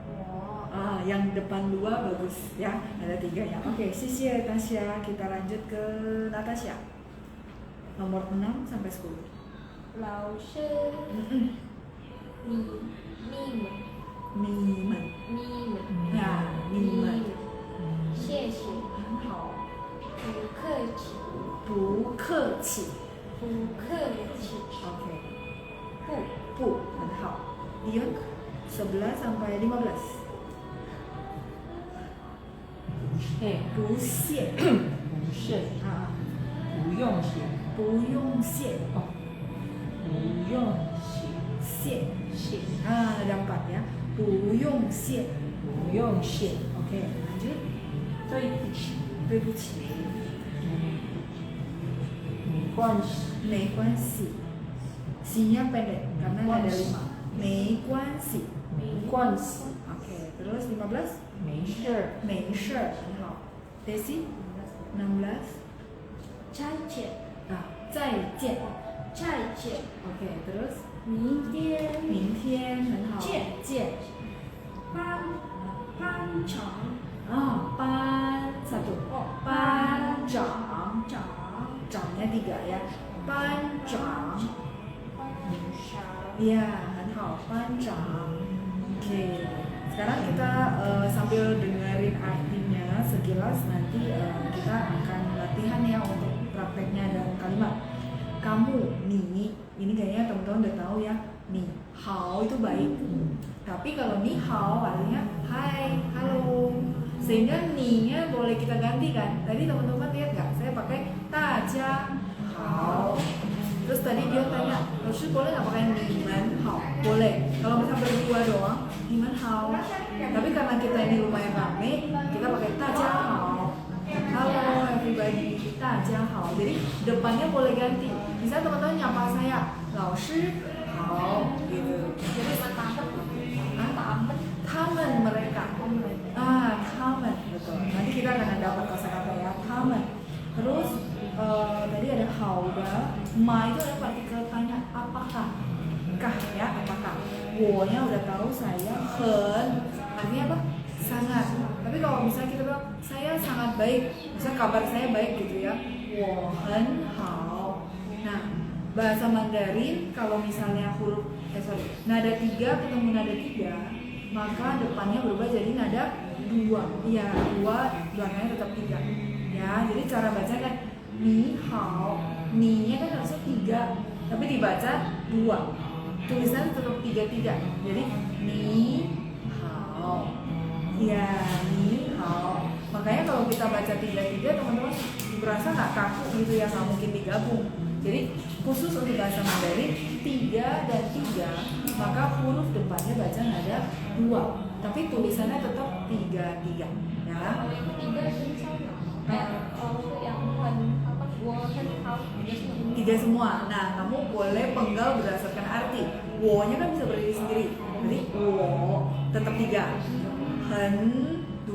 我 yang depan 2 bagus ya, ada 3 ya. Oke, sisi Tasya. Kita lanjut ke Natasha. Nomor 6 sampai 10. 老师你们 ya, 你们谢谢很好。不客气 Oke. 不很好。Dion 11 sampai 15. 不谢不用谢不用谢ada 4 ya. 不用谢 Oke, lanjut. 对不起没关系 C-nya pendek karena ada 5. 没关系 Oke, terus 15. 没事儿很好。Desi 16. 再见 Oke, terus 明天很好。见班 1. 班长nya 3 ya. 班长 Iya, 很好。班长 Oke. Sekarang kita sambil dengerin artinya sekilas, nanti kita akan latihan ya untuk prakteknya dalam kalimat. Kamu, ni, ini kayaknya teman-teman udah tahu ya. Ni, hao itu baik. Tapi kalau ni hao artinya hai, halo. Sehingga ni-nya boleh kita ganti kan. Tadi teman-teman lihat nggak? Saya pakai daja hao. Terus tadi dia tanya, Laoshi boleh nggak pakai ni men hao? Boleh. Kalau misalnya berdua doang, ni men hao. Tapi karena kita ini lumayan rame, kita pakai daja hao. Halo everybody, daja hao. Jadi depannya boleh ganti. Misalnya teman-teman nyapa saya, Laoshi hao gitu. Jadi tamen. Tamen mereka. Tamen betul. Nanti kita akan dapat kosakata ya, tamen. Terus tadi ada hauda, ma itu ada partikel tanya apakah, kah ya apakah. Wo-nya udah tahu saya, hen artinya apa? Sangat. Tapi kalau misalnya kita bilang saya sangat baik, misalnya kabar saya baik gitu ya, wo hen hao. Nah bahasa Mandarin kalau misalnya huruf nada 3 ketemu nada 3, maka depannya berubah jadi nada 2. Iya, 2 belakangnya tetap 3. Ya, jadi cara baca kan ni hao. Ni-nya kan harusnya 3, tapi dibaca 2. Tulisan tetap 3. Jadi ni hao. Ya, ni hao. Makanya kalau kita baca 3 teman-teman berasa nggak kaku gitu ya, nggak mungkin digabung. Jadi khusus untuk bahasa Mandarin 3 dan 3, maka huruf depannya baca nada 2, tapi tulisannya tetap 3 ya. Kalau yang ketiga itu sama. Kayak kalau yang hao 3 semua. Nah, kamu boleh penggal berdasarkan arti. Wo-nya kan bisa berdiri sendiri. Jadi wo tetap 3. Hen 2.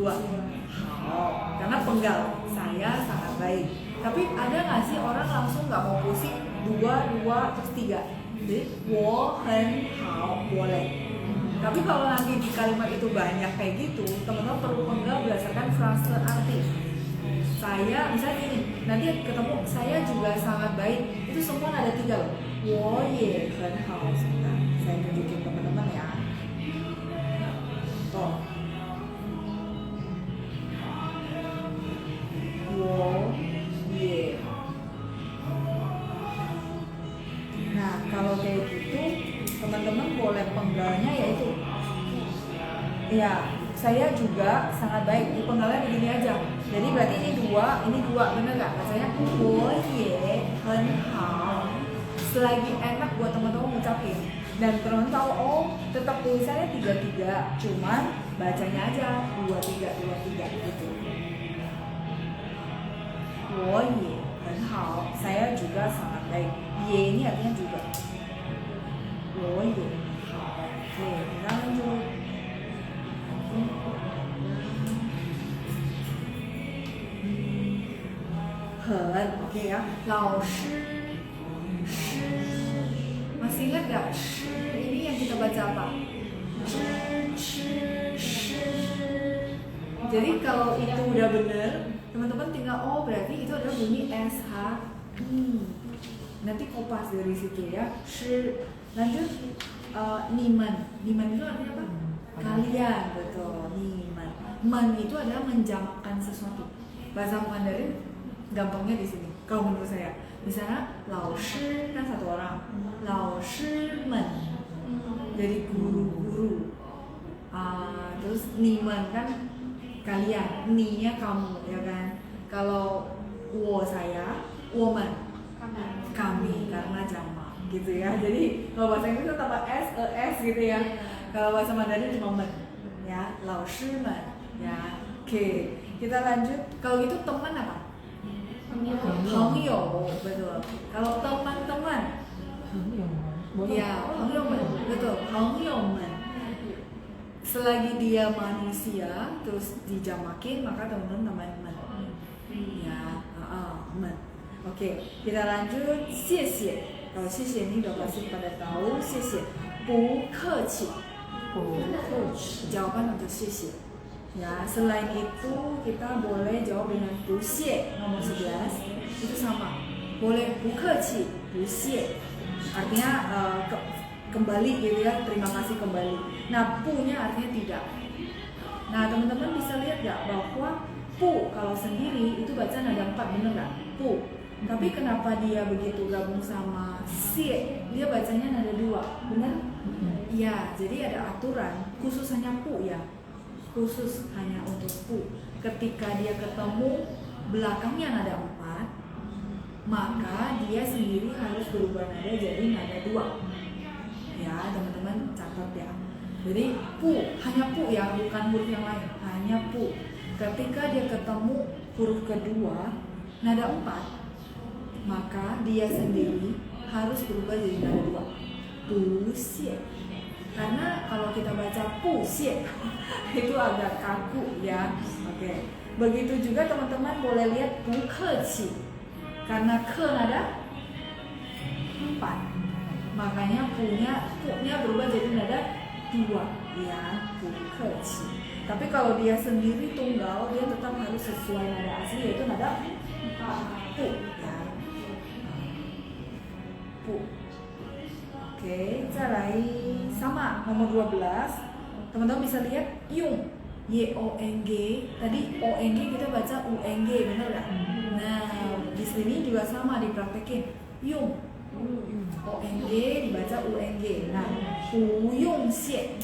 Hao. Karena penggal. Saya sangat baik. Tapi ada nggak sih orang langsung nggak mau pusing 2 terus 3. Jadi wo hen hao boleh. Tapi kalau nanti di kalimat itu banyak kayak gitu, teman-teman perlu penggal berdasarkan frase arti. Saya misalnya gini, nanti ketemu saya juga sangat baik, itu semua ada 3 loh. Wo ye hen hao. Sebentar, saya tunjukin teman-teman ya. Tuh. Wo ye. Nah kalau kayak gitu teman-teman boleh penggalnya yaitu ya saya juga sangat baik. Di penggalnya begini aja. Jadi berarti ini 2 bener nggak? Rasanya wo ye hen hao. Selagi enak buat teman-teman ngucapin dan teman-teman tahu oh tetap tulisannya 3, cuman bacanya aja 2 3 gitu. Wo ye hen hao, saya juga sangat baik. Ye ini artinya juga. Wo ye hao. Oke, kita lanjut. Hen, oke ya. Lao shi, shi. Masih ingat gak? Shi ini yang kita baca apa? Shi. Jadi kalau itu udah bener, teman-teman tinggal oh berarti itu adalah bunyi sh. Nanti kopas dari situ ya. Shi. Lanjut niman. Niman itu artinya apa? Kalian, betul. Niman. Man itu adalah menjamakkan sesuatu. Bahasa Mandarin gampangnya di sini. Kalau menurut saya, misalnya lao shi kan 1 orang, lao shi men jadi guru-guru. Terus niman kan kalian, ni-nya kamu ya kan. Kalau wo saya, woman kami karena jamak gitu ya. Jadi kalau bahasa Inggris tambah s gitu ya. Kalau bahasa Mandarin cuma men ya, lao shi men ya. Oke, kita lanjut. Kalau gitu teman apa? Hangyo, betul. Kalau teman-teman, ya hangyomen, betul. Hangyomen. Selagi dia manusia, terus dijamakin, maka teman-teman teman. Ya, men. Oke, kita lanjut. Xie. Kalau xie ini udah pasti pada tahu. Xie. Bu keci. Jawaban untuk xie. Ya, selain itu kita boleh jawab dengan bu xie nomor 11 itu sama. Boleh bu keci, bu xie. Artinya kembali gitu ya, terima kasih kembali. Nah, pu-nya artinya tidak. Nah, teman-teman bisa lihat nggak bahwa pu kalau sendiri itu baca nada 4, bener nggak? Pu. Tapi kenapa dia begitu gabung sama xie? Dia bacanya nada 2, bener? Iya, jadi ada aturan khusus hanya pu ya, khusus hanya untuk pu. Ketika dia ketemu belakangnya nada 4, maka dia sendiri harus berubah nada jadi nada 2. Ya, teman-teman catat ya. Jadi pu, hanya pu ya, bukan huruf yang lain, hanya pu. Ketika dia ketemu huruf kedua nada 4, maka dia sendiri harus berubah jadi nada 2. Pu xie. Karena kalau kita baca pu xie itu agak kaku ya. Oke. Begitu juga teman-teman boleh lihat bu ke qi. Karena ke nada 4. Makanya punya berubah jadi nada 2 ya, bu ke qi. Tapi kalau dia sendiri tunggal, dia tetap harus sesuai nada asli yaitu nada 4 pu ya. Pu. Oke, 再来 sama nomor 12. Teman-teman bisa lihat yung, y o n g. Tadi o n g kita baca u n g, benar nggak? Nah, di sini juga sama dipraktekin. Yung, o n g dibaca u n g. Nah, bu yung xie.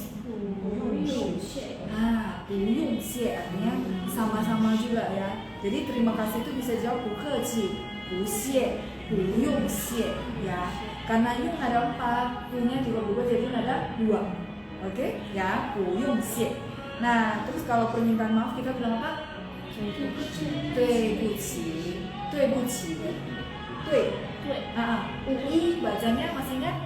Nah, bu yung xie artinya sama-sama juga ya. Jadi terima kasih itu bisa jawab bu ke qi, bu xie, bu yung xie ya. Karena yung nada 4, punya juga berubah jadi nada 2. Oke? Ya, bu yung xie. Nah, terus kalau permintaan maaf kita bilang apa? 对不起，对不起，对，u i bacanya masih ingat?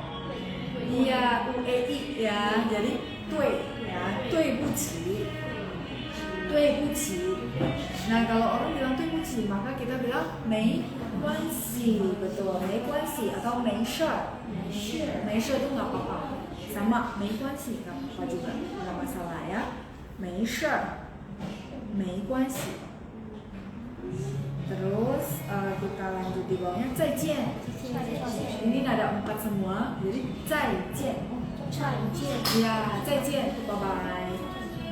Iya, u e i ya. Jadi 对 ya, 对不起，对不起。Nah, kalau orang bilang 对不起, maka kita bilang 没关系, betul, 没关系 atau 没事儿，没事itu nggak apa-apa, sama 没关系nggak apa-apa juga, nggak masalah ya, 没事儿，没关系。Terus kita lanjut di bawahnya 再见. Ini nada 4 semua, jadi 再见. Ya, 再见, bye bye.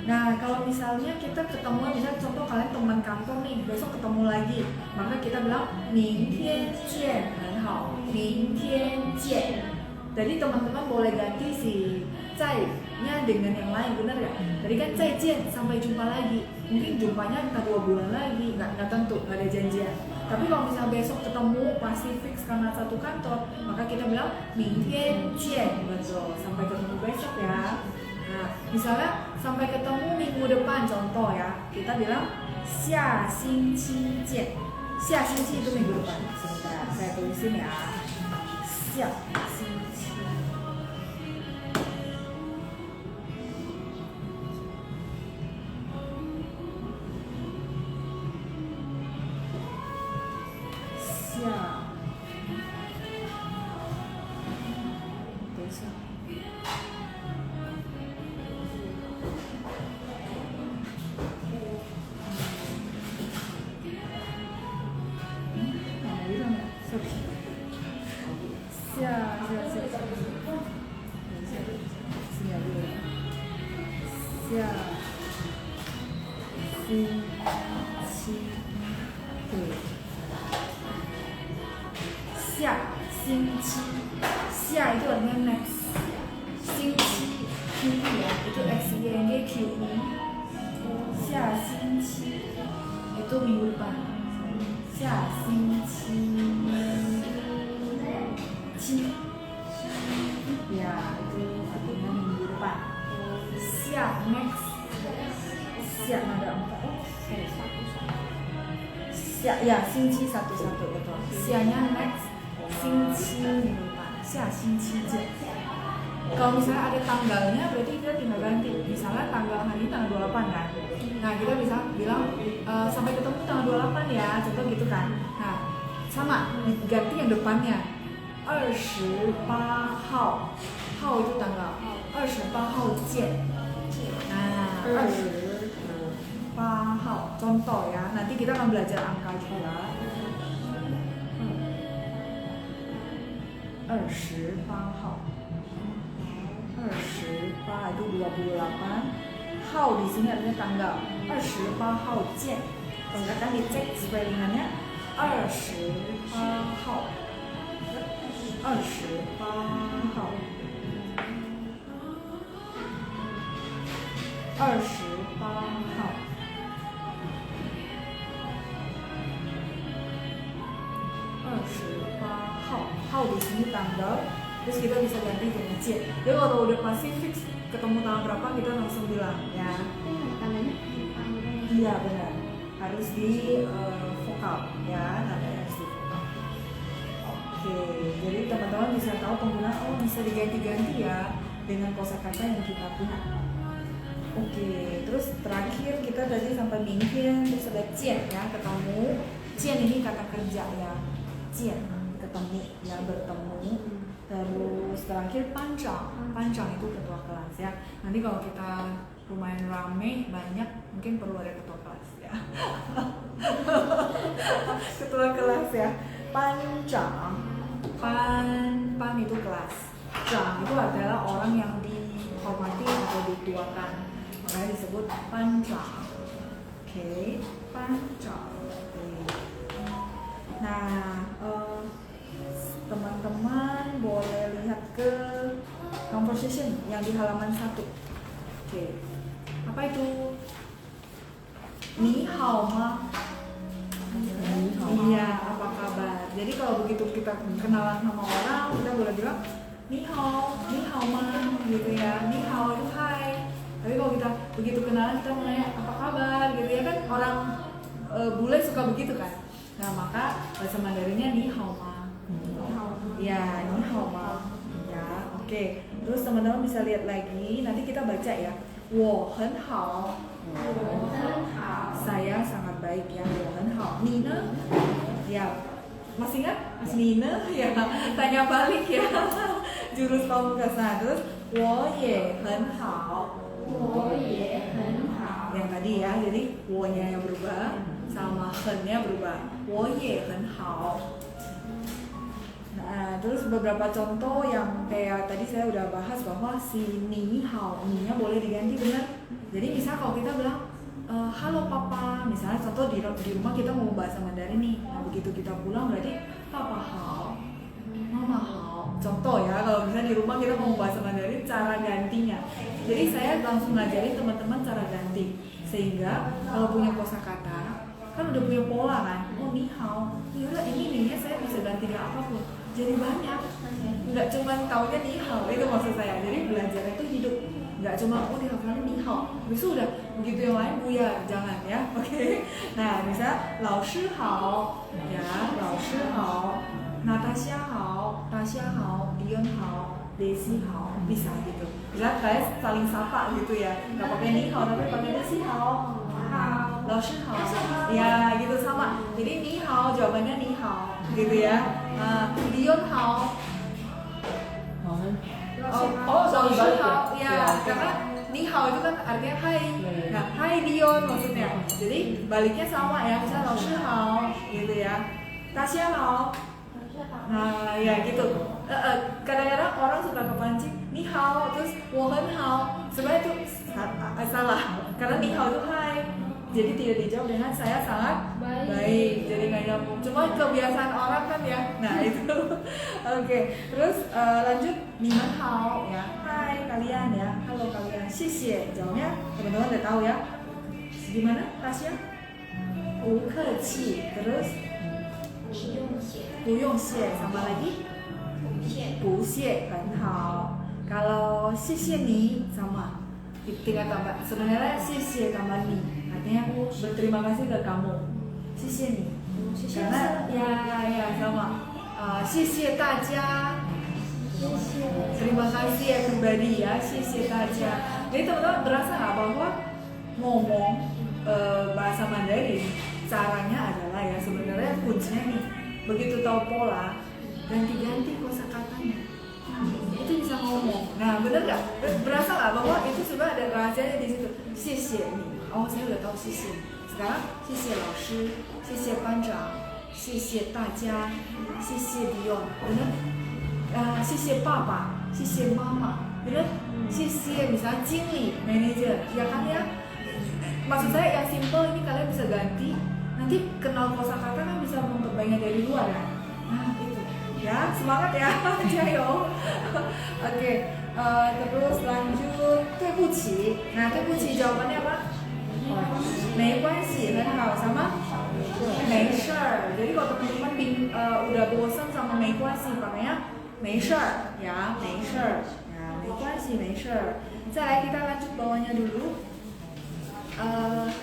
Nah, kalau misalnya kita ketemu, misalnya contoh kalian teman kantor nih, besok ketemu lagi, maka kita bilang 明天见, 很好, 明天见. Jadi teman-teman boleh ganti si 再-nya dengan yang lain, benar nggak? Tadi kan 再见, sampai jumpa lagi. Mungkin jumpanya entah 2 bulan lagi, nggak tentu, nggak ada janjian. Tapi kalau misalnya besok ketemu, pasti fix karena satu kantor, maka kita bilang 明天见, betul, sampai ketemu besok ya. Nah, misalnya sampai ketemu minggu depan, contoh ya, kita bilang 下星期见. 下星期itu minggu depan. Sebentar, saya tulisin ya. 下星期. Xia itu artinya next. Xingqi QE ya, itu XING-QE. Xia xingqi itu minggu depan. Xia xingqi ya, itu artinya minggu depan. Xia next. Xia ada 4. Xia ya, xingqi 1 betul. Xia-nya next. 星期minggu depan, 下星期见. Kalau misalnya ada tanggalnya, berarti kita tinggal ganti. Misalnya tanggal hari ini tanggal 28 kan. Nah, kita bisa bilang sampai ketemu tanggal 28 ya, contoh gitu kan. Nah, sama, ganti yang depannya. 28号, 号itu tanggal. 28号见. Nah, 28号, contoh ya. Nanti kita akan belajar angka juga. 28号 28 itu 28. Hao di sini artinya tanggal. 28号见. Kalau kita dicek spellingannya 28号. 28号. 28号 hao di sini tanggal, terus kita bisa ganti dengan cie. Jadi kalau udah pasti fix ketemu tanggal berapa kita langsung bilang ya. Tandanya dipanggil. Iya benar, harus di vokal ya, nadanya harus di vokal. Oke, jadi teman-teman bisa tahu penggunaan, oh bisa diganti-ganti ya dengan kosakata yang kita punya. Oke, terus terakhir kita tadi sampai mingkin, terus ada cian ya, ketemu. Cian ini kata kerja ya, cian ketemu ya, bertemu. Terus terakhir panjang, panjang itu ketua kelas ya. Nanti kalau kita lumayan rame, banyak, mungkin perlu ada ketua kelas ya. Ketua kelas ya. Panjang, pan itu kelas. Jang itu adalah orang yang dihormati atau dituakan, makanya disebut panjang. Oke, panjang. Oke. Nah, teman-teman boleh lihat ke conversation yang di halaman 1. Oke. Apa itu? Ni hao ma? Iya, apa kabar? Jadi kalau begitu kita kenalan sama orang, kita boleh bilang ni hao ma gitu ya. Ni hao itu hai. Tapi kalau kita begitu kenalan kita mau nanya apa kabar gitu ya, kan orang bule suka begitu kan. Nah, maka bahasa Mandarinnya ni hao ma. Ya, ni hao ma. Ya, oke. Terus teman-teman bisa lihat lagi, nanti kita baca ya. Wo hen hao. Saya sangat baik ya. Wo hen hao. Ni ne? Ya. Masih ingat? Nina ya, tanya balik ya. Jurus pamungkasan. Terus wo ye hen hao. Yang tadi ya, jadi wo-nya yang berubah sama hen-nya berubah. Wo ye hen hao. Nah, terus beberapa contoh yang kayak tadi saya udah bahas bahwa si ni hao, ni-nya boleh diganti benar. Jadi misal kalau kita bilang halo papa, misalnya contoh di rumah kita mau bahasa Mandarin nih. Nah, begitu kita pulang berarti papa hao, mama hao. Contoh ya, kalau misalnya di rumah kita mau bahasa Mandarin, cara gantinya. Jadi saya langsung ngajarin teman-teman cara ganti. Sehingga kalau punya kosakata, kan udah punya pola kan. Oh, ni hao. Yaudah ini nih saya bisa ganti dengan apapun. Jadi banyak. Nggak cuma taunya ni hao, itu maksud saya. Jadi belajarnya itu hidup. Nggak cuma oh dihafalnya ni hao. Habis itu udah begitu yang lain buyar, jangan ya. Oke. Nah, bisa lao shi hao, ya, lao shi hao, Natasha hao, Tasya hao, Dion hao, Desi hao, bisa gitu. Bisa kalian saling sapa gitu ya. Nggak pakai ni hao tapi pakai Desi hao. Lao shi hao. Ya, gitu sama. Jadi ni hao jawabannya ni hao gitu ya. Dion hao. Sorry balik ya, karena ni hao itu kan artinya hai. Nah, hai Dion maksudnya. Jadi baliknya sama ya, misalnya lao shi hao gitu ya. Tasya hao. Nah, ya gitu. Kadang-kadang orang suka kepancing ni hao terus wo hen hao. Sebenarnya itu salah. Karena ni hao itu hai. Jadi tidak dijawab dengan saya sangat baik. Jadi nggak nyambung. Cuma kebiasaan orang kan ya. Nah itu. Oke. Terus lanjut ni men hao ya. Hai kalian ya. Halo kalian. Xie jawabnya teman-teman udah tahu ya. Gimana Tasya? Bu ke qi. Terus bu yong xie. Sama lagi? Bu xie.很好. Kalau xie ni sama. Tinggal tambah. Sebenarnya xie tambah ni. Artinya berterima kasih ke kamu. Xie ni. Karena ya sama. Xie daja. Terima kasih ya pribadi ya. Xie daja. Jadi teman-teman berasa nggak bahwa ngomong bahasa Mandarin caranya adalah ya sebenarnya kuncinya nih. Begitu tahu pola, ganti-ganti kosakatanya. Itu bisa ngomong. Nah, bener nggak? Berasa nggak bahwa itu sebenarnya ada rahasianya di situ? Xie nih. Oh, saya udah tahu xie. Sekarang xie老师, xie 班长, xie 大家, xie Dion, bener? Xie 爸爸, xie 妈妈, bener? Xie misalnya 经理, manager, ya kan ya? Maksud saya yang simple ini kalian bisa ganti. Nanti kenal kosakata kan bisa memperbaikinya dari luar ya. Nah, itu. Ya, semangat ya. Jayo. Oke. Terus lanjut 对不起. Nah, 对不起 jawabannya apa? 没关系, 很好, sama 没事儿. Jadi kalau teman-teman udah bosan sama 没关系 pakainya 没事儿 ya, 没事儿 ya, 没关系没事儿. 再来 kita lanjut bawahnya dulu.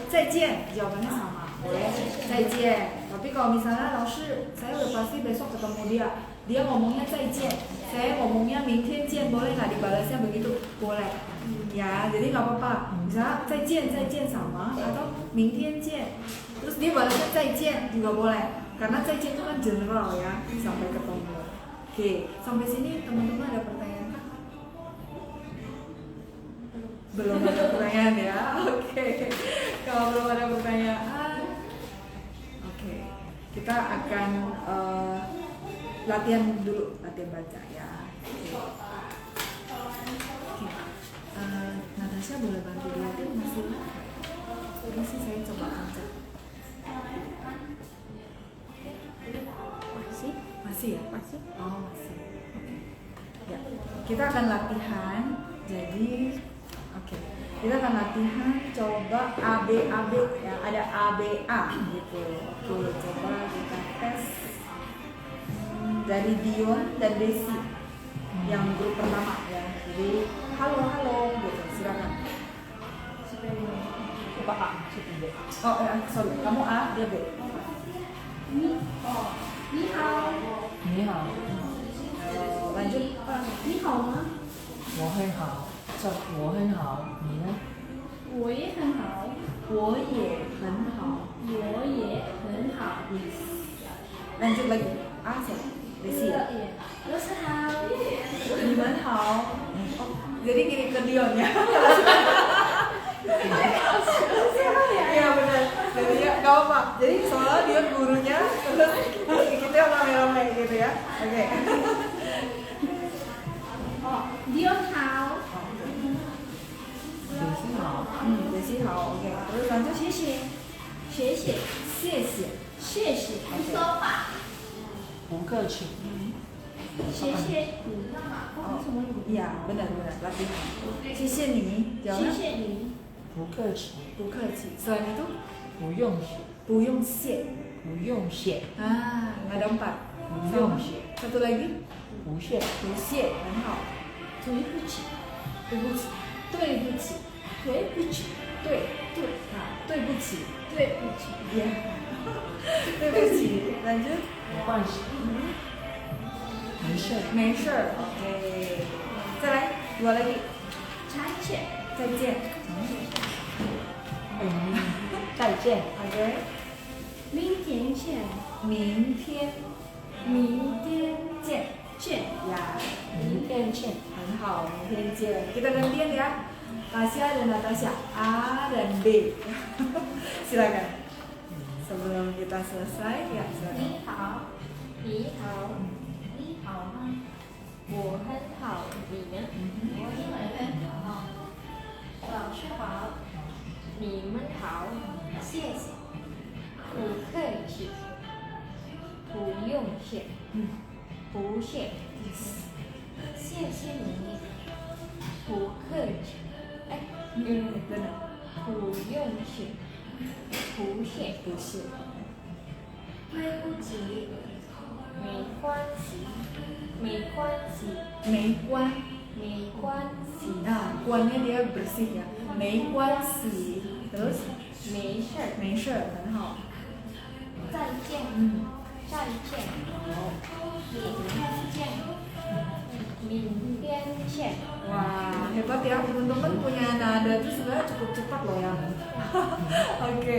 再见 jawabannya sama, boleh 再见. Tapi kalau misalnya Laoshi, saya udah pasti besok ketemu dia ngomongnya 再见, saya ngomongnya 明天见, boleh nggak dibalasnya begitu? Boleh ya, jadi nggak apa-apa. Misalnya 再见 sama atau 明天见, terus dia balasnya 再见 juga boleh, karena 再见itu kan general ya, sampai ketemu. Oke, sampai sini teman-teman ada pertanyaan kah? Belum ada pertanyaan ya. Oke. Kalau belum ada pertanyaan, oke. Kita akan latihan dulu, latihan baca ya. Oke. Natasha boleh bantu dilihatin masih saya coba baca. Masih ya? Masih. Oh, masih. Oke. Ya. Kita akan latihan. Jadi oke. Kita akan latihan coba ABAB ya. Ada ABA gitu. Oke, coba kita tes dari Dion dan Desi yang grup pertama ya. Jadi halo gitu. Silakan. Coba A, coba B. Oh, sorry. Kamu A, dia B. 你好，你好， Lanjut. 你好吗？我很好，我很好，你呢？我也很好，我也很好. 我也很好。 Lanjut lagi. A, siapa? Desi ya. 老师好， Gimana hao? Oh, jadi kirim ke Dion ya. Iya benar. Jadi ya nggak apa. Jadi soalnya Dion gurunya, terus kita rame-rame gitu ya. Oke. 哦，你好， Desi 好， Desi hao. Oke. Terus lanjut. 谢谢，谢谢，谢谢. 谢谢，你说吧，不客气。谢谢你， Oh, iya benar. Latihan. 谢谢你. 谢 Jawabnya 谢你，不客气，不客气. Selain itu 不用谢，不用谢. 不用谢， Ada 4. 不用谢， Satu lagi. 不谢，不谢. 很好. 对不起，对不起. 对不起. 对不起，对对不起. 对不起， Ya. 对不起. Lanjut. 没关系，没事，没事儿. Oke. 再来 2 lagi. 再见，再见. 再见， Oke. 明天见，明天见. 见， Ya. 明天见。很好. 明天见. Kita gantian ya. Tasya dan Natasha. A dan B. Silakan. Sebelum kita selesai ya. Silakan. 你好，你好，你好吗？我很好，你呢？我也很好，老师好，你们好，谢谢，不客气，不用谢，不谢，谢谢你，不客气，哎， Benar. 不用谢，不谢，不谢. 对不起，没关系，没关系，没关. 没关系， Nah, kuannya dia bersih ya. 没关系. Terus 没事儿，没事儿. 很好. 再见，再见，明天见，明天见。 Wah, hebat ya teman-teman, punya nada itu sebenarnya cukup cepat loh ya. Oke.